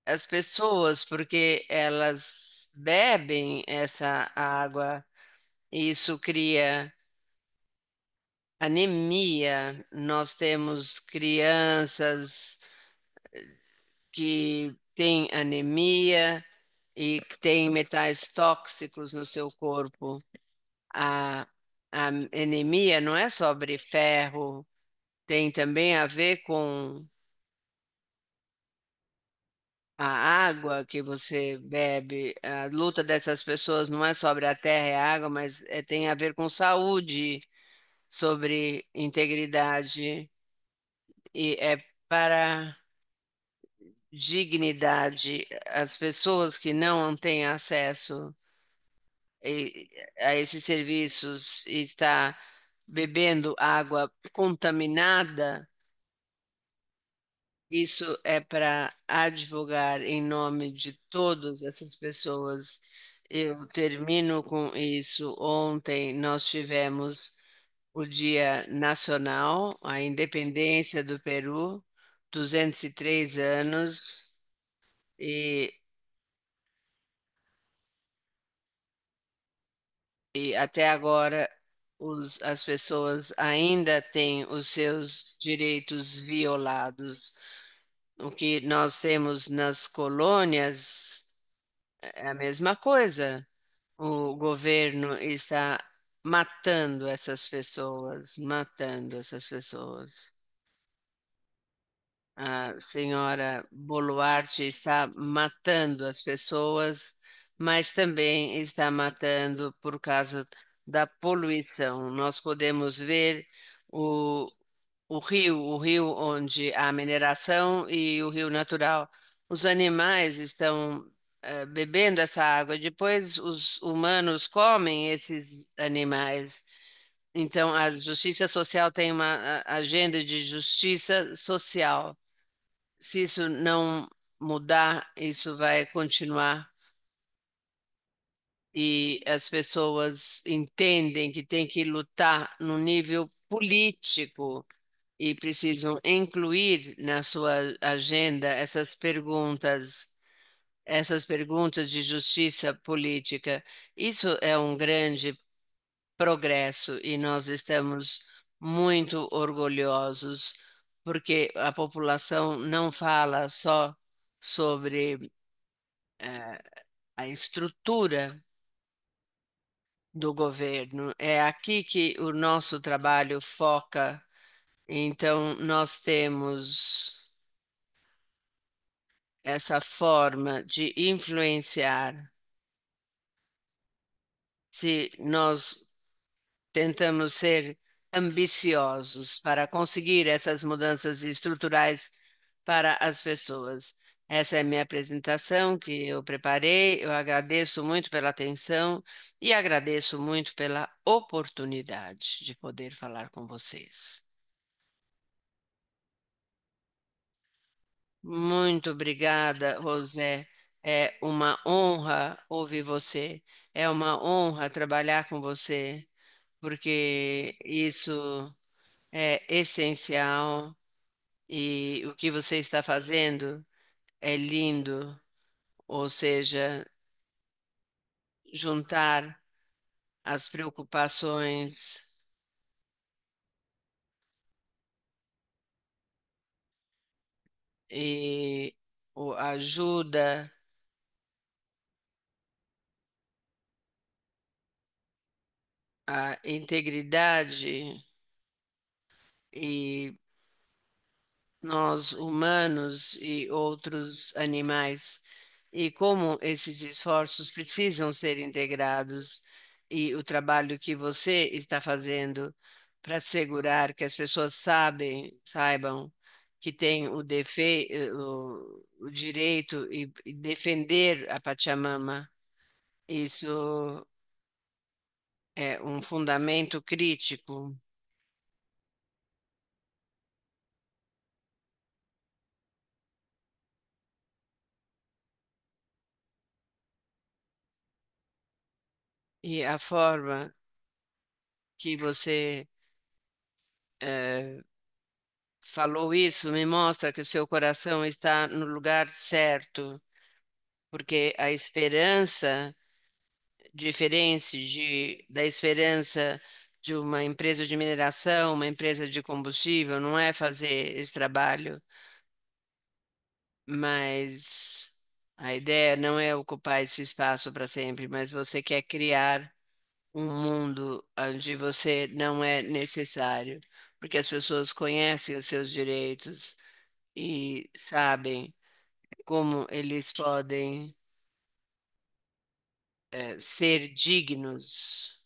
as pessoas, porque elas bebem essa água e isso cria anemia. Nós temos crianças que têm anemia e têm metais tóxicos no seu corpo. A, a anemia não é sobre ferro, tem também a ver com a água que você bebe. A luta dessas pessoas não é sobre a terra e a água, mas tem a ver com saúde, sobre integridade e é para dignidade. As pessoas que não têm acesso e- a esses serviços e está bebendo água contaminada. Isso é para advogar em nome de todas essas pessoas. Eu termino com isso. Ontem nós tivemos o Dia Nacional, a independência do Peru, 203 anos, e, e até agora as pessoas ainda têm os seus direitos violados. O que nós temos nas colônias é a mesma coisa. O governo está matando essas pessoas. A senhora Boluarte está matando as pessoas, mas também está matando por causa da poluição. Nós podemos ver o, o rio onde há mineração e o rio natural. Os animais estão bebendo essa água, depois os humanos comem esses animais. Então, a justiça social tem uma agenda de justiça social. Se isso não mudar, isso vai continuar. e as pessoas entendem que tem que lutar no nível político e precisam incluir na sua agenda essas perguntas de justiça política. Isso é um grande progresso e nós estamos muito orgulhosos porque a população não fala só sobre a estrutura do governo. É aqui que o nosso trabalho foca. Então, nós temos essa forma de influenciar. Se nós tentamos ser ambiciosos para conseguir essas mudanças estruturais para as pessoas. Essa é a minha apresentação que eu preparei. Eu agradeço muito pela atenção e agradeço muito pela oportunidade de poder falar com vocês. Muito obrigada, José. É uma honra ouvir você. É uma honra trabalhar com você, porque isso é essencial e o que você está fazendo é lindo, ou seja, juntar as preocupações e ajuda a integridade e nós humanos e outros animais, e como esses esforços precisam ser integrados, e o trabalho que você está fazendo para assegurar que as pessoas saibam que têm o direito e defender a Pachamama. Isso é um fundamento crítico. E a forma que você falou isso me mostra que o seu coração está no lugar certo, porque a esperança, diferente da esperança de uma empresa de mineração, uma empresa de combustível, não é fazer esse trabalho, mas a ideia não é ocupar esse espaço para sempre, mas você quer criar um mundo onde você não é necessário, porque as pessoas conhecem os seus direitos e sabem como eles podem ser dignos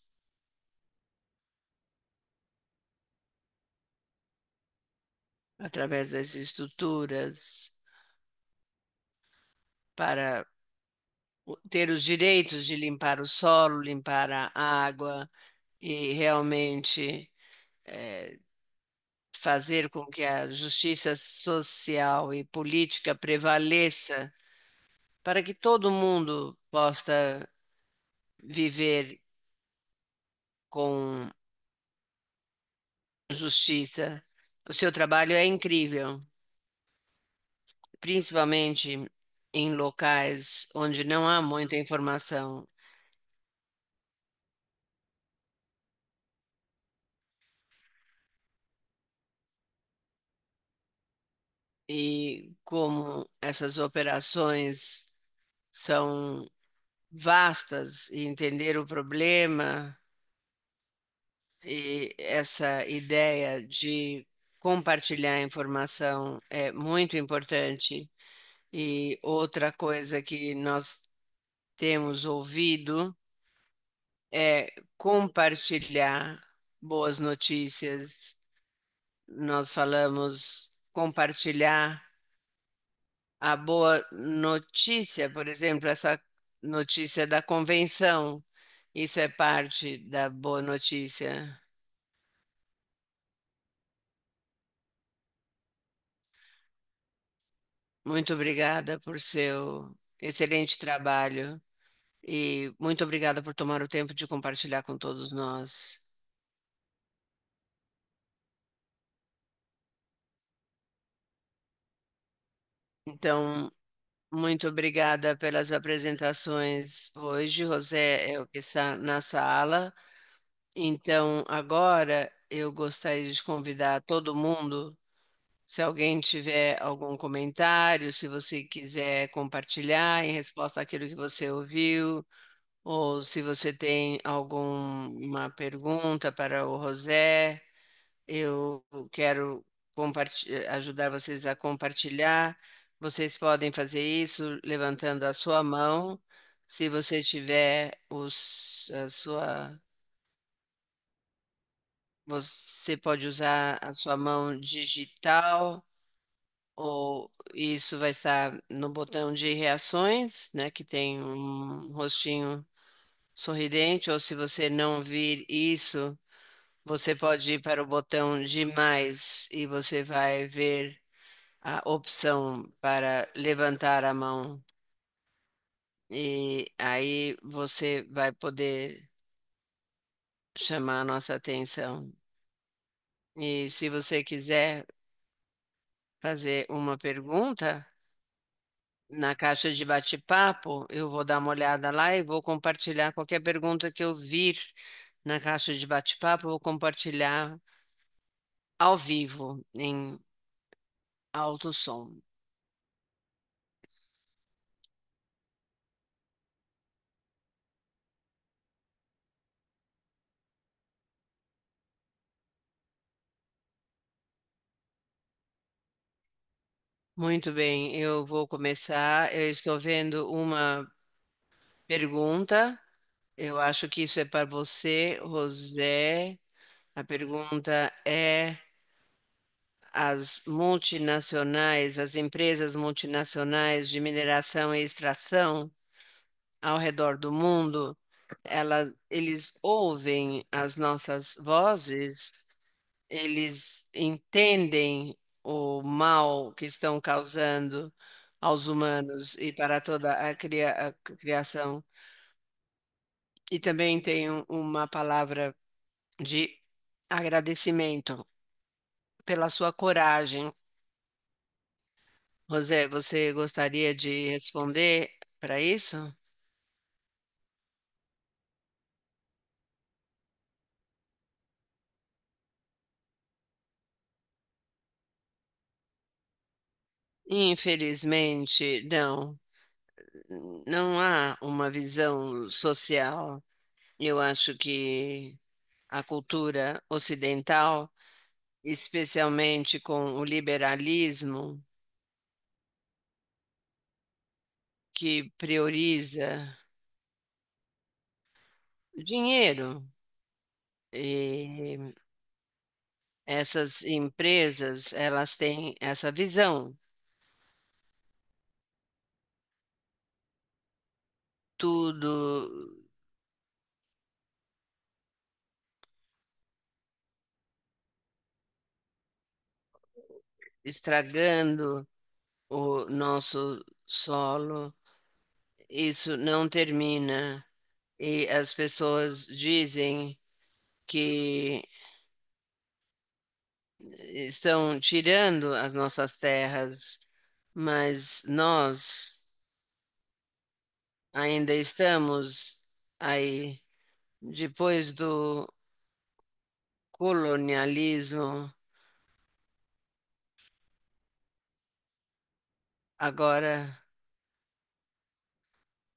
através das estruturas para ter os direitos de limpar o solo, limpar a água e realmente fazer com que a justiça social e política prevaleça para que todo mundo possa viver com justiça. O seu trabalho é incrível, principalmente em locais onde não há muita informação. E como essas operações são vastas e entender o problema e essa ideia de compartilhar informação é muito importante. E outra coisa que nós temos ouvido é compartilhar boas notícias. Nós falamos compartilhar a boa notícia, por exemplo, essa notícia da convenção. Isso é parte da boa notícia. Muito obrigada por seu excelente trabalho e muito obrigada por tomar o tempo de compartilhar com todos nós. Então, muito obrigada pelas apresentações hoje. José é o que está na sala. Então, agora eu gostaria de convidar todo mundo, se alguém tiver algum comentário, se você quiser compartilhar em resposta àquilo que você ouviu, ou se você tem alguma pergunta para o José, eu quero ajudar vocês a compartilhar. Vocês podem fazer isso levantando a sua mão. Se você tiver a sua, você pode usar a sua mão digital, ou isso vai estar no botão de reações, né, que tem um rostinho sorridente, ou se você não vir isso, você pode ir para o botão de mais e você vai ver a opção para levantar a mão. E aí você vai poder chamar a nossa atenção. E se você quiser fazer uma pergunta na caixa de bate-papo, eu vou dar uma olhada lá e vou compartilhar qualquer pergunta que eu vir na caixa de bate-papo, eu vou compartilhar ao vivo, em alto som. Muito bem, eu vou começar. Eu estou vendo uma pergunta. Eu acho que isso é para você, José. A pergunta é: as multinacionais, as empresas multinacionais de mineração e extração ao redor do mundo, eles ouvem as nossas vozes, eles entendem o mal que estão causando aos humanos e para toda a criação. E também tem uma palavra de agradecimento pela sua coragem. José, você gostaria de responder para isso? Infelizmente, não. Não há uma visão social. Eu acho que a cultura ocidental, especialmente com o liberalismo, que prioriza o dinheiro, e essas empresas, elas têm essa visão. Tudo estragando o nosso solo, isso não termina. E as pessoas dizem que estão tirando as nossas terras, mas nós ainda estamos aí. Depois do colonialismo, agora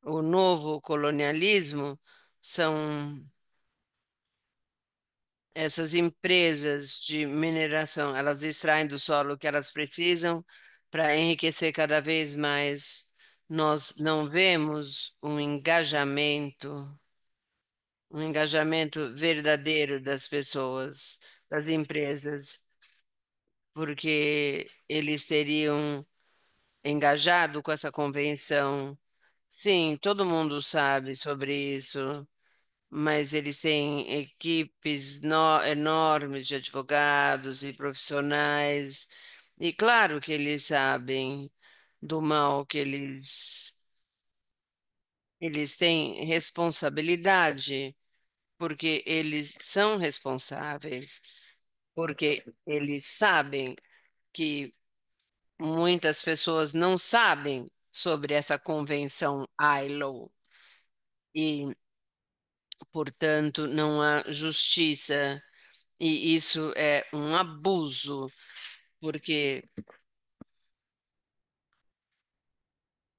o novo colonialismo são essas empresas de mineração, elas extraem do solo o que elas precisam para enriquecer cada vez mais. Nós não vemos um engajamento verdadeiro das pessoas, das empresas, porque eles teriam engajado com essa convenção. Sim, todo mundo sabe sobre isso, mas eles têm equipes enormes de advogados e profissionais, e claro que eles sabem do mal que eles Eles têm responsabilidade porque eles são responsáveis, porque eles sabem que muitas pessoas não sabem sobre essa convenção ILO e, portanto, não há justiça. E isso é um abuso, porque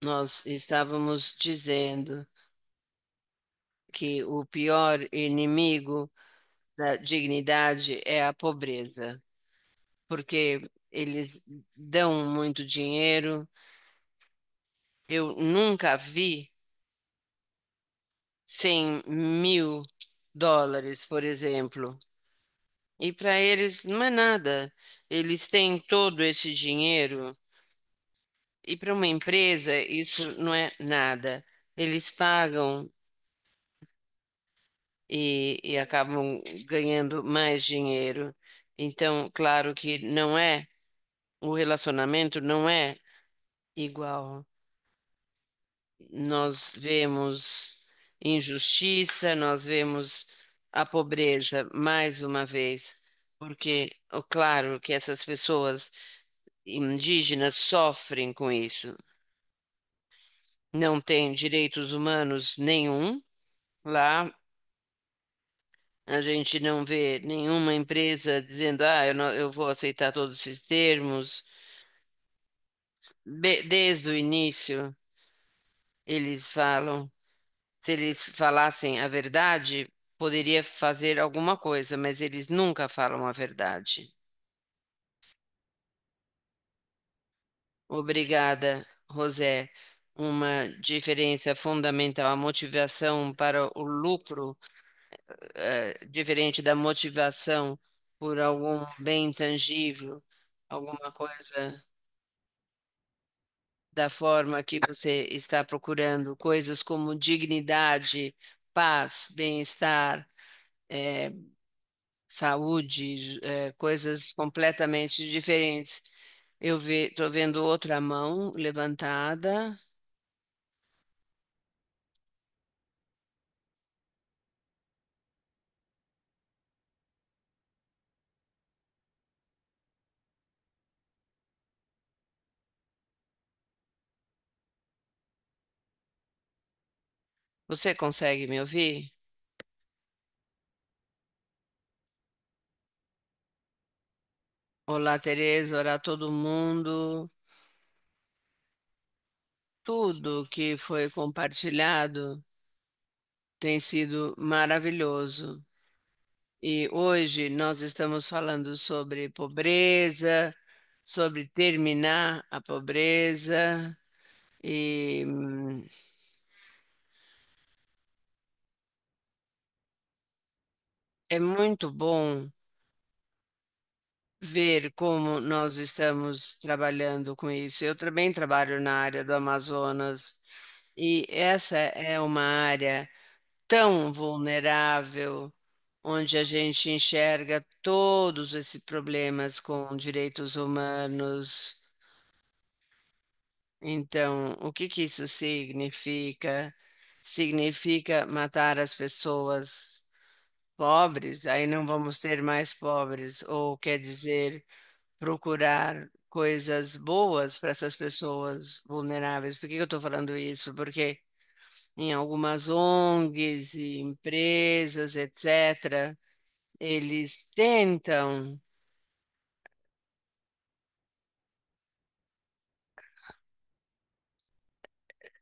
nós estávamos dizendo que o pior inimigo da dignidade é a pobreza, porque eles dão muito dinheiro. Eu nunca vi US$ 100.000, por exemplo. E para eles não é nada. Eles têm todo esse dinheiro. E para uma empresa isso não é nada. Eles pagam e acabam ganhando mais dinheiro. Então, claro que não é, o relacionamento não é igual. Nós vemos injustiça, nós vemos a pobreza mais uma vez, porque, claro que essas pessoas indígenas sofrem com isso. Não têm direitos humanos nenhum lá. A gente não vê nenhuma empresa dizendo, eu vou aceitar todos esses termos. Desde o início, eles falam. Se eles falassem a verdade, poderia fazer alguma coisa, mas eles nunca falam a verdade. Obrigada, José. Uma diferença fundamental, a motivação para o lucro, diferente da motivação por algum bem tangível, alguma coisa da forma que você está procurando, coisas como dignidade, paz, bem-estar, saúde, coisas completamente diferentes. Estou vendo outra mão levantada. Você consegue me ouvir? Olá, Tereza, olá todo mundo. Tudo que foi compartilhado tem sido maravilhoso. E hoje nós estamos falando sobre pobreza, sobre terminar a pobreza, e é muito bom ver como nós estamos trabalhando com isso. Eu também trabalho na área do Amazonas e essa é uma área tão vulnerável, onde a gente enxerga todos esses problemas com direitos humanos. Então, o que que isso significa? Significa matar as pessoas pobres, aí não vamos ter mais pobres, ou quer dizer procurar coisas boas para essas pessoas vulneráveis. Por que eu estou falando isso? Porque em algumas ONGs e empresas, etc., eles tentam,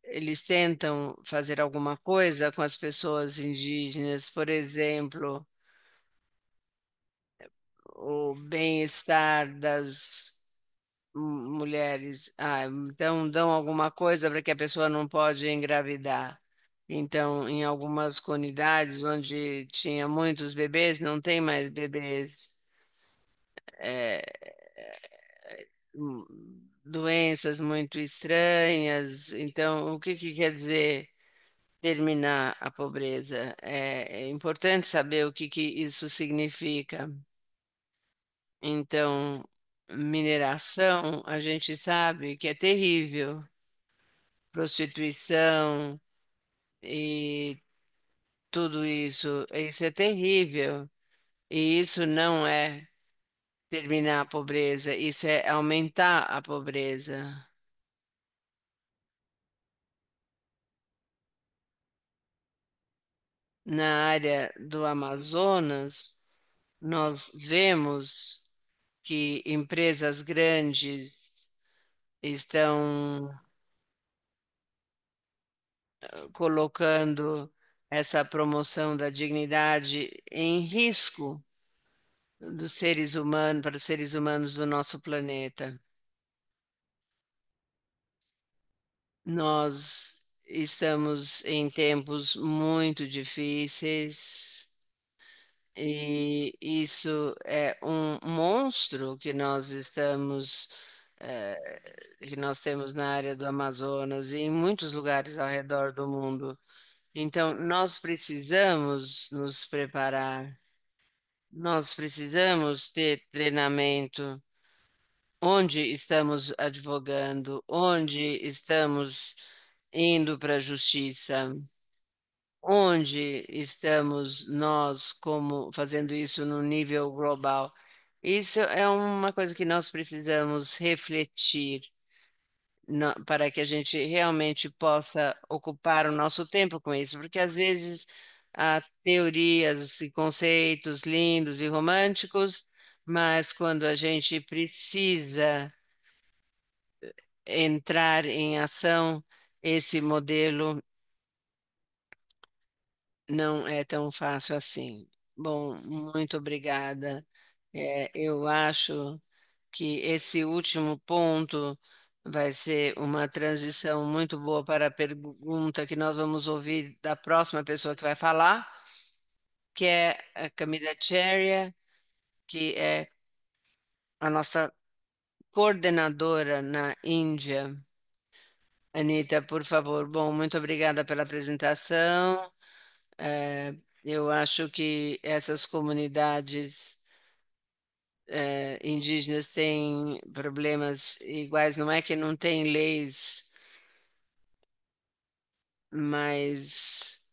eles tentam fazer alguma coisa com as pessoas indígenas, por exemplo, o bem-estar das mulheres. Então dão alguma coisa para que a pessoa não pode engravidar. Então, em algumas comunidades onde tinha muitos bebês, não tem mais bebês. É, doenças muito estranhas. Então, o que que quer dizer terminar a pobreza? É importante saber o que que isso significa. Então, mineração, a gente sabe que é terrível. Prostituição, E tudo isso é terrível. E isso não é terminar a pobreza, isso é aumentar a pobreza. Na área do Amazonas, nós vemos que empresas grandes estão colocando essa promoção da dignidade em risco dos seres humanos, para os seres humanos do nosso planeta. Nós estamos em tempos muito difíceis e isso é um monstro que nós estamos, que nós temos na área do Amazonas e em muitos lugares ao redor do mundo. Então, nós precisamos nos preparar, nós precisamos ter treinamento. Onde estamos advogando? Onde estamos indo para a justiça? Onde estamos nós como fazendo isso no nível global? Isso é uma coisa que nós precisamos refletir para que a gente realmente possa ocupar o nosso tempo com isso, porque às vezes há teorias e conceitos lindos e românticos, mas quando a gente precisa entrar em ação, esse modelo não é tão fácil assim. Bom, muito obrigada. Eu acho que esse último ponto vai ser uma transição muito boa para a pergunta que nós vamos ouvir da próxima pessoa que vai falar, que é a Camila Cheria, que é a nossa coordenadora na Índia. Anitta, por favor. Bom, muito obrigada pela apresentação. Eu acho que essas comunidades indígenas têm problemas iguais. Não é que não tem leis, mas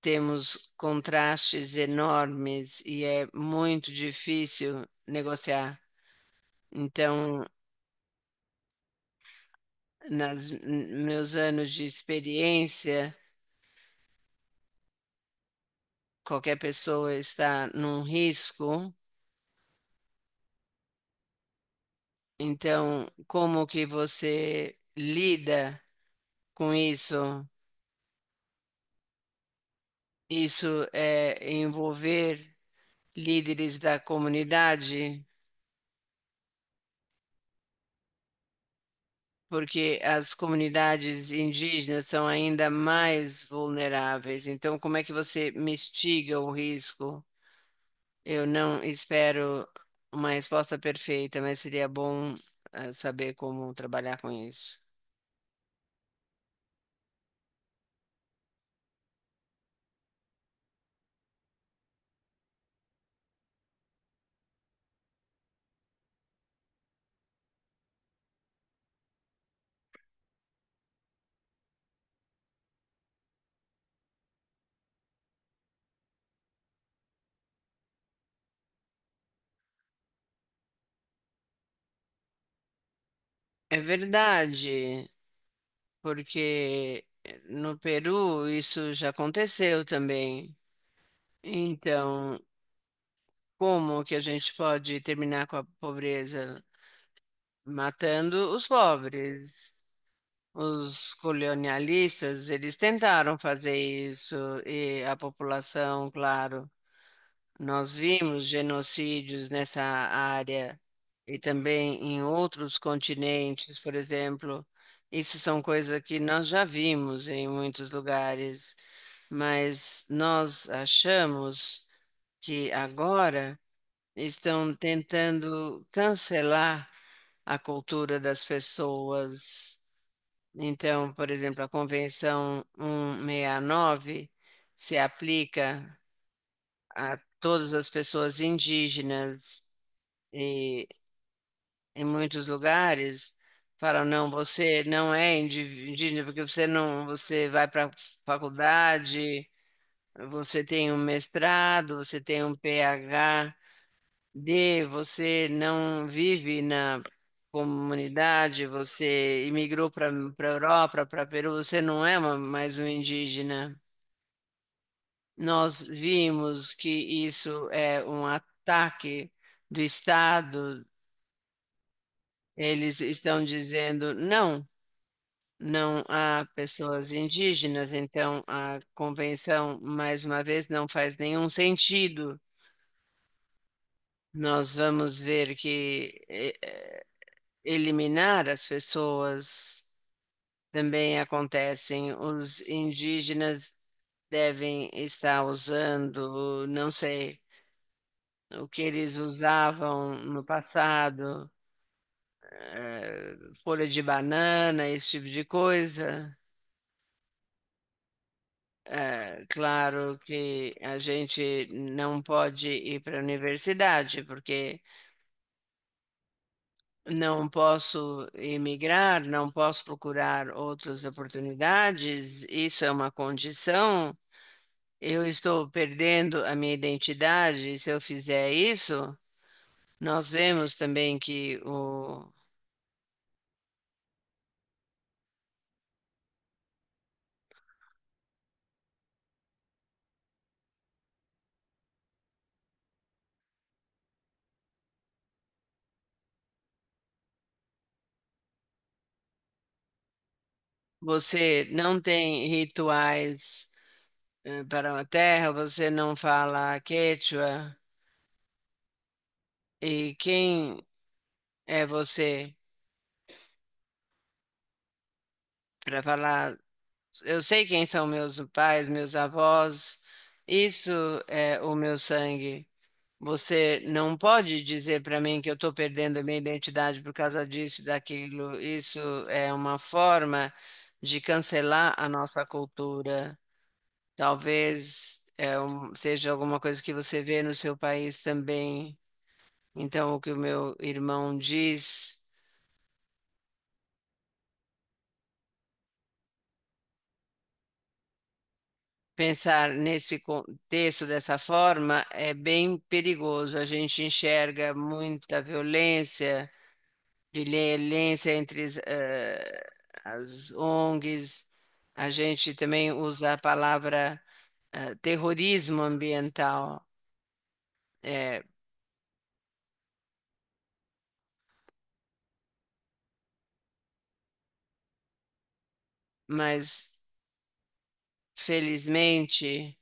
temos contrastes enormes e é muito difícil negociar. Então, meus anos de experiência, qualquer pessoa está num risco. Então, como que você lida com isso? Isso é envolver líderes da comunidade, porque as comunidades indígenas são ainda mais vulneráveis. Então, como é que você mitiga o risco? Eu não espero uma resposta perfeita, mas seria bom, saber como trabalhar com isso. É verdade, porque no Peru isso já aconteceu também. Então, como que a gente pode terminar com a pobreza? Matando os pobres. Os colonialistas, eles tentaram fazer isso e a população, claro, nós vimos genocídios nessa área e também em outros continentes, por exemplo. Isso são coisas que nós já vimos em muitos lugares, mas nós achamos que agora estão tentando cancelar a cultura das pessoas. Então, por exemplo, a Convenção 169 se aplica a todas as pessoas indígenas e em muitos lugares. Falam, não, você não é indígena porque você vai para faculdade, você tem um mestrado, você tem um PhD, você não vive na comunidade, você imigrou para Europa, para Peru, você não é mais um indígena. Nós vimos que isso é um ataque do Estado. Eles estão dizendo não. Não há pessoas indígenas, então a convenção, mais uma vez, não faz nenhum sentido. Nós vamos ver que eliminar as pessoas também acontecem. Os indígenas devem estar usando, não sei, o que eles usavam no passado, folha de banana, esse tipo de coisa. É, claro que a gente não pode ir para a universidade, porque não posso emigrar, não posso procurar outras oportunidades, isso é uma condição. Eu estou perdendo a minha identidade se eu fizer isso. Nós vemos também que você não tem rituais para a terra, você não fala quechua, e quem é você para falar? Eu sei quem são meus pais, meus avós, isso é o meu sangue. Você não pode dizer para mim que eu estou perdendo a minha identidade por causa disso, daquilo. Isso é uma forma de cancelar a nossa cultura. Talvez seja alguma coisa que você vê no seu país também. Então, o que o meu irmão diz. Pensar nesse contexto dessa forma é bem perigoso. A gente enxerga muita violência entre as ONGs. A gente também usa a palavra terrorismo ambiental. É, mas, felizmente,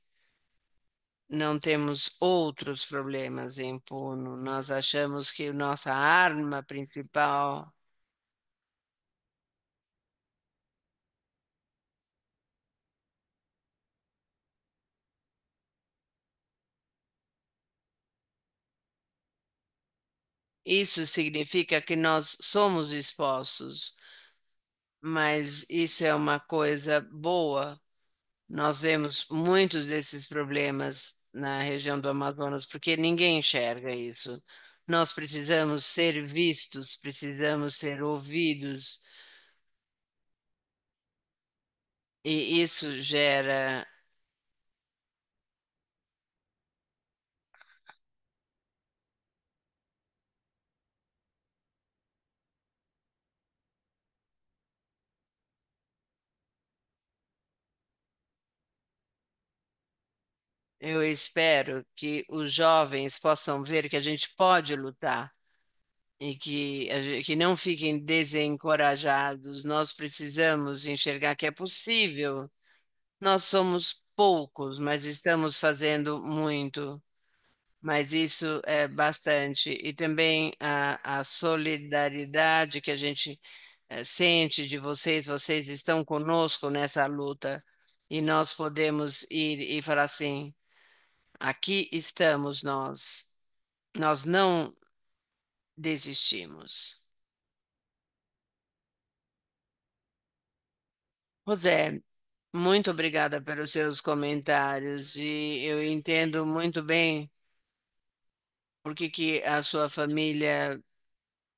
não temos outros problemas em Puno. Nós achamos que nossa arma principal. Isso significa que nós somos expostos, mas isso é uma coisa boa. Nós vemos muitos desses problemas na região do Amazonas porque ninguém enxerga isso. Nós precisamos ser vistos, precisamos ser ouvidos, e isso gera. Eu espero que os jovens possam ver que a gente pode lutar e que, que não fiquem desencorajados. Nós precisamos enxergar que é possível. Nós somos poucos, mas estamos fazendo muito. Mas isso é bastante. E também a solidariedade que a gente sente de vocês, vocês estão conosco nessa luta. E nós podemos ir e falar assim: aqui estamos nós não desistimos. José, muito obrigada pelos seus comentários e eu entendo muito bem por que que a sua família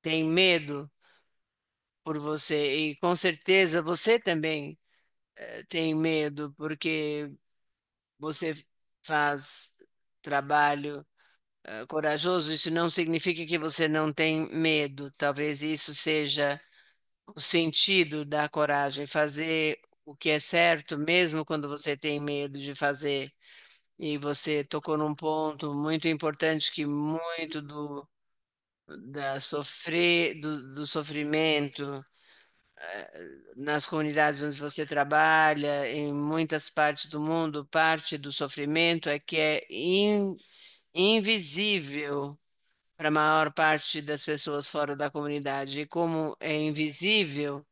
tem medo, por você e com certeza você também tem medo porque você faz trabalho corajoso. Isso não significa que você não tem medo. Talvez isso seja o sentido da coragem, fazer o que é certo, mesmo quando você tem medo de fazer. E você tocou num ponto muito importante que muito do sofrimento nas comunidades onde você trabalha, em muitas partes do mundo, parte do sofrimento é que é invisível para a maior parte das pessoas fora da comunidade. E como é invisível,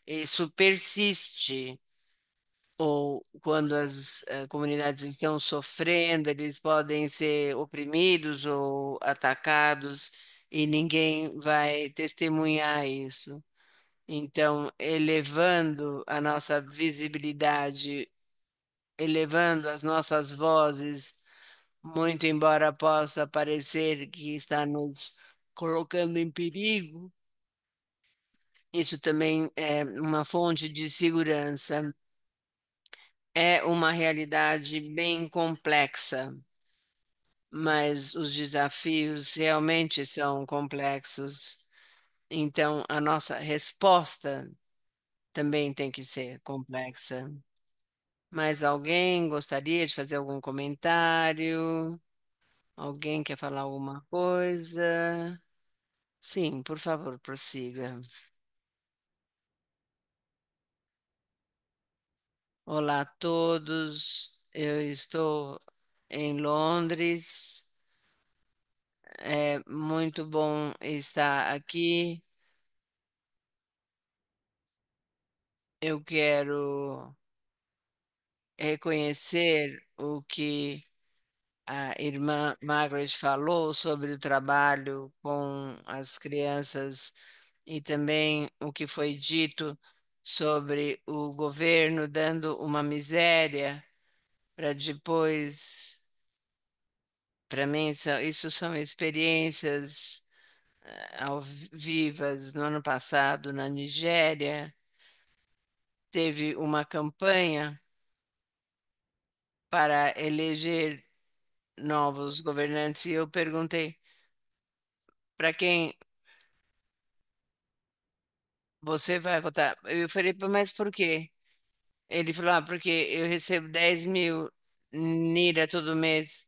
isso persiste. Ou quando as comunidades estão sofrendo, eles podem ser oprimidos ou atacados e ninguém vai testemunhar isso. Então, elevando a nossa visibilidade, elevando as nossas vozes, muito embora possa parecer que está nos colocando em perigo, isso também é uma fonte de segurança. É uma realidade bem complexa, mas os desafios realmente são complexos. Então, a nossa resposta também tem que ser complexa. Mas alguém gostaria de fazer algum comentário? Alguém quer falar alguma coisa? Sim, por favor, prossiga. Olá a todos. Eu estou em Londres. É muito bom estar aqui. Eu quero reconhecer o que a irmã Margaret falou sobre o trabalho com as crianças e também o que foi dito sobre o governo dando uma miséria para depois. Para mim, isso são experiências vivas. No ano passado, na Nigéria, teve uma campanha para eleger novos governantes e eu perguntei para quem você vai votar. Eu falei, mas por quê? Ele falou, porque eu recebo 10.000 nira todo mês.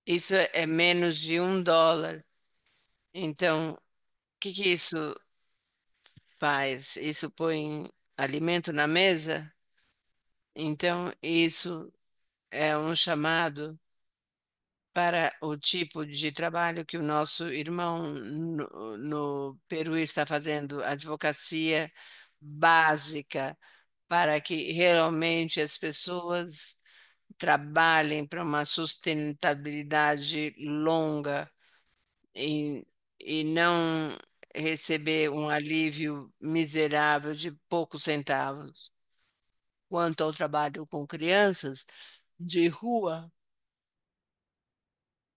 Isso é menos de US$ 1. Então, o que isso faz? Isso põe alimento na mesa? Então, isso é um chamado para o tipo de trabalho que o nosso irmão no Peru está fazendo, advocacia básica, para que realmente as pessoas trabalhem para uma sustentabilidade longa e, e não receber um alívio miserável de poucos centavos. Quanto ao trabalho com crianças de rua,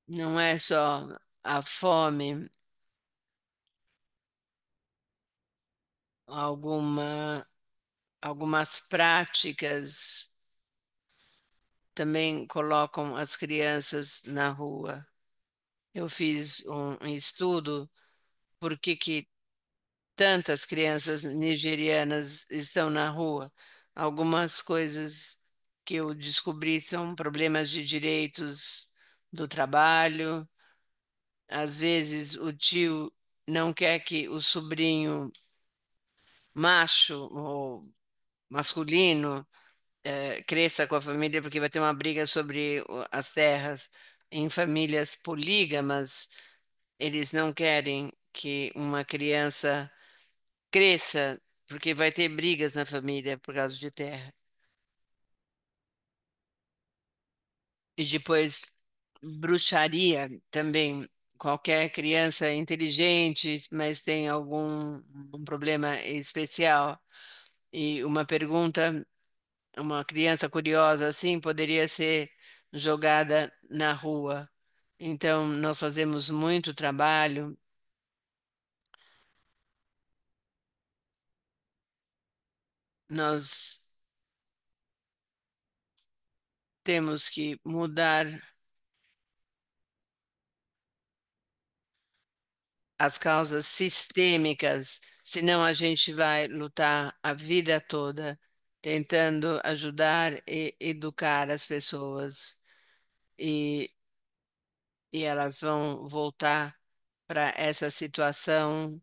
não é só a fome, alguma, algumas práticas também colocam as crianças na rua. Eu fiz um estudo por que tantas crianças nigerianas estão na rua. Algumas coisas que eu descobri são problemas de direitos do trabalho. Às vezes o tio não quer que o sobrinho macho ou masculino cresça com a família porque vai ter uma briga sobre as terras. Em famílias polígamas, eles não querem que uma criança cresça porque vai ter brigas na família por causa de terra. E depois, bruxaria também. Qualquer criança inteligente, mas tem algum um problema especial. E uma pergunta, uma criança curiosa assim, poderia ser jogada na rua. Então, nós fazemos muito trabalho Nós temos que mudar as causas sistêmicas, senão a gente vai lutar a vida toda tentando ajudar e educar as pessoas e, e elas vão voltar para essa situação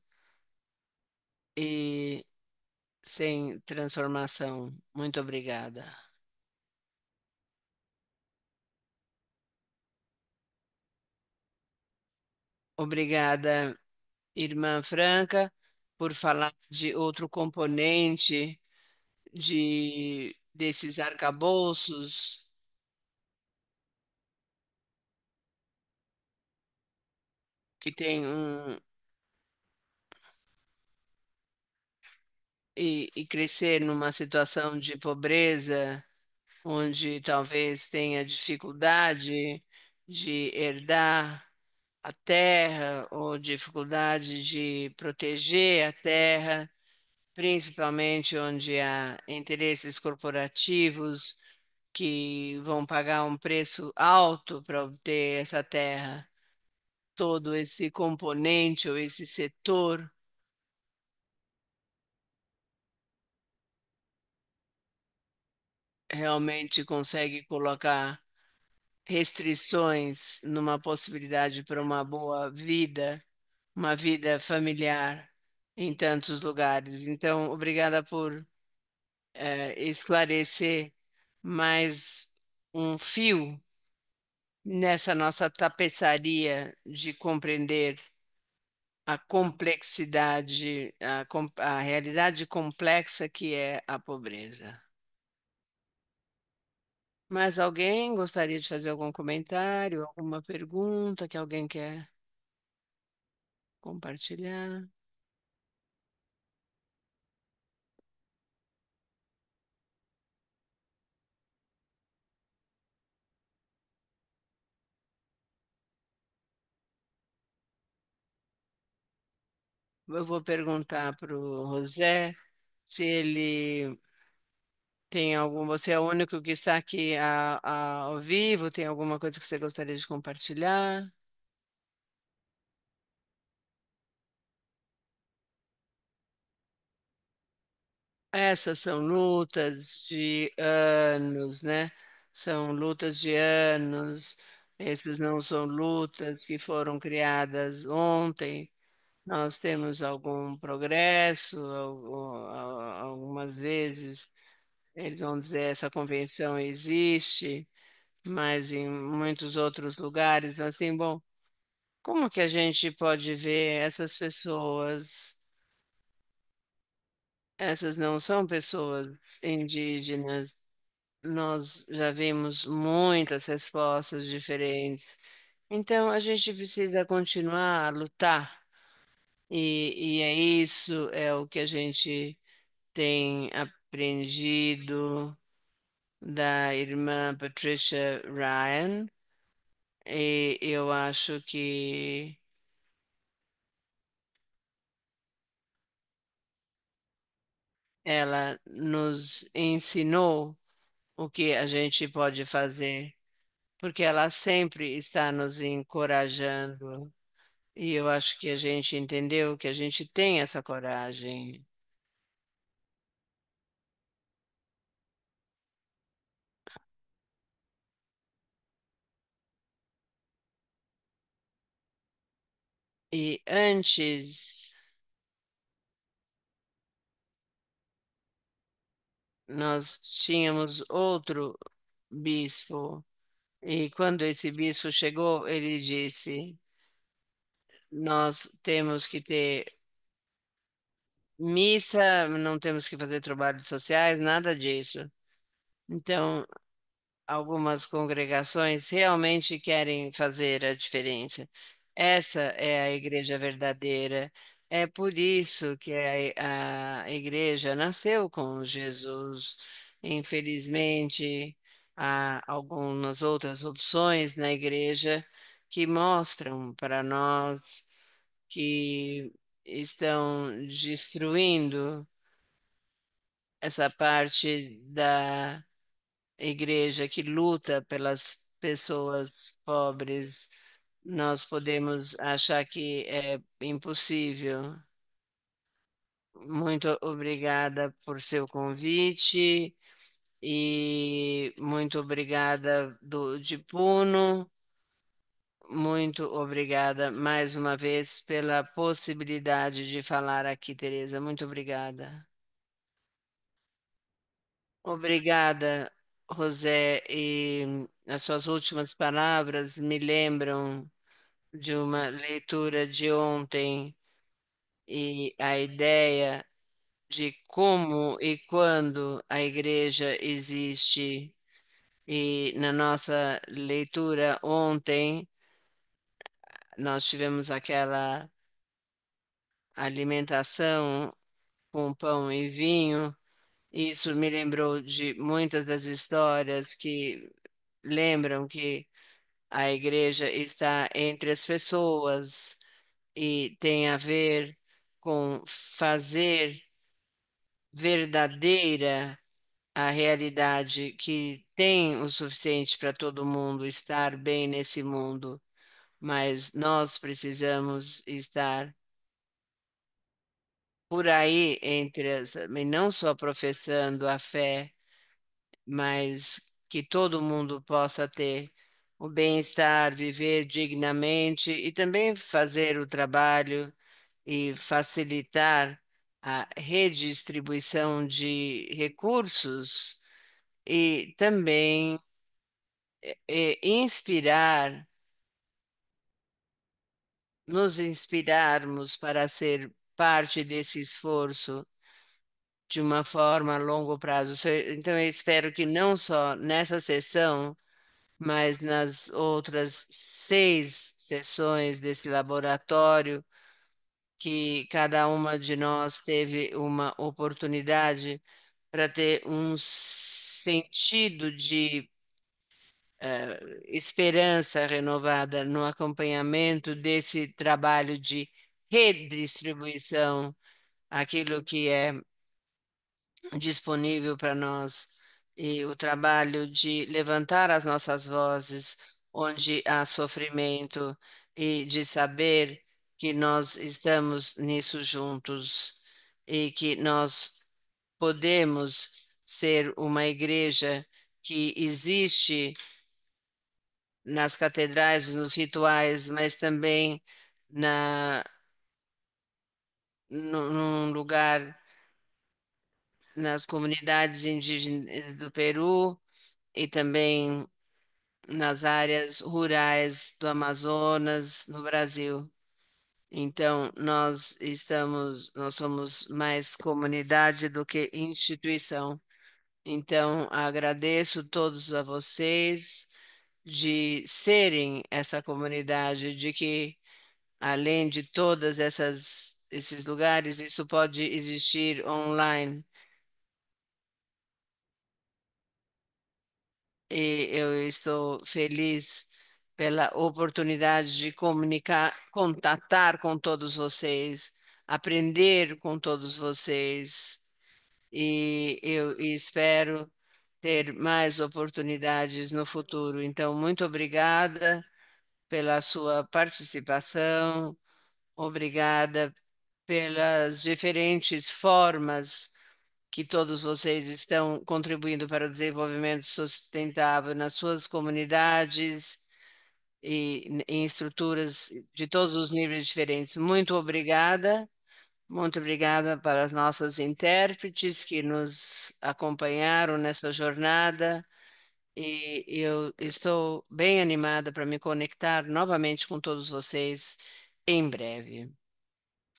e sem transformação. Muito obrigada. Obrigada, irmã Franca, por falar de outro componente desses arcabouços que tem e crescer numa situação de pobreza, onde talvez tenha dificuldade de herdar a terra ou dificuldade de proteger a terra, principalmente onde há interesses corporativos que vão pagar um preço alto para obter essa terra. Todo esse componente ou esse setor realmente consegue colocar restrições numa possibilidade para uma boa vida, uma vida familiar em tantos lugares. Então, obrigada por esclarecer mais um fio nessa nossa tapeçaria de compreender a complexidade, a realidade complexa que é a pobreza. Mais alguém gostaria de fazer algum comentário, alguma pergunta que alguém quer compartilhar? Eu vou perguntar para o José se ele tem algum. Você é o único que está aqui ao vivo? Tem alguma coisa que você gostaria de compartilhar? Essas são lutas de anos, né? São lutas de anos. Essas não são lutas que foram criadas ontem. Nós temos algum progresso, algumas vezes eles vão dizer essa convenção existe, mas em muitos outros lugares, assim, bom, como que a gente pode ver essas pessoas? Essas não são pessoas indígenas. Nós já vimos muitas respostas diferentes. Então, a gente precisa continuar a lutar. E é isso, é o que a gente tem aprendido da irmã Patricia Ryan. E eu acho que ela nos ensinou o que a gente pode fazer, porque ela sempre está nos encorajando. E eu acho que a gente entendeu que a gente tem essa coragem. E antes nós tínhamos outro bispo, e quando esse bispo chegou, ele disse: Nós temos que ter missa, não temos que fazer trabalhos sociais, nada disso. Então, algumas congregações realmente querem fazer a diferença. Essa é a igreja verdadeira. É por isso que a igreja nasceu com Jesus. Infelizmente, há algumas outras opções na igreja que mostram para nós que estão destruindo essa parte da igreja que luta pelas pessoas pobres, nós podemos achar que é impossível. Muito obrigada por seu convite e muito obrigada de Puno. Muito obrigada mais uma vez pela possibilidade de falar aqui, Tereza. Muito obrigada. Obrigada, José. E as suas últimas palavras me lembram de uma leitura de ontem e a ideia de como e quando a igreja existe. E na nossa leitura ontem, nós tivemos aquela alimentação com pão e vinho. Isso me lembrou de muitas das histórias que lembram que a igreja está entre as pessoas e tem a ver com fazer verdadeira a realidade que tem o suficiente para todo mundo estar bem nesse mundo, mas nós precisamos estar por aí entre as, e não só professando a fé, mas que todo mundo possa ter o bem-estar, viver dignamente e também fazer o trabalho e facilitar a redistribuição de recursos e também inspirar, nos inspirarmos para ser parte desse esforço de uma forma a longo prazo. Então, eu espero que não só nessa sessão, mas nas outras 6 sessões desse laboratório, que cada uma de nós teve uma oportunidade para ter um sentido de esperança renovada no acompanhamento desse trabalho de redistribuição, aquilo que é disponível para nós, e o trabalho de levantar as nossas vozes onde há sofrimento e de saber que nós estamos nisso juntos e que nós podemos ser uma igreja que existe nas catedrais, nos rituais, mas também num lugar, nas comunidades indígenas do Peru e também nas áreas rurais do Amazonas, no Brasil. Então, nós somos mais comunidade do que instituição. Então, agradeço todos a vocês de serem essa comunidade, de que além de todas essas esses lugares, isso pode existir online. E eu estou feliz pela oportunidade de comunicar, contatar com todos vocês, aprender com todos vocês. E eu espero ter mais oportunidades no futuro. Então, muito obrigada pela sua participação, obrigada pelas diferentes formas que todos vocês estão contribuindo para o desenvolvimento sustentável nas suas comunidades e em estruturas de todos os níveis diferentes. Muito obrigada para as nossas intérpretes que nos acompanharam nessa jornada. E eu estou bem animada para me conectar novamente com todos vocês em breve.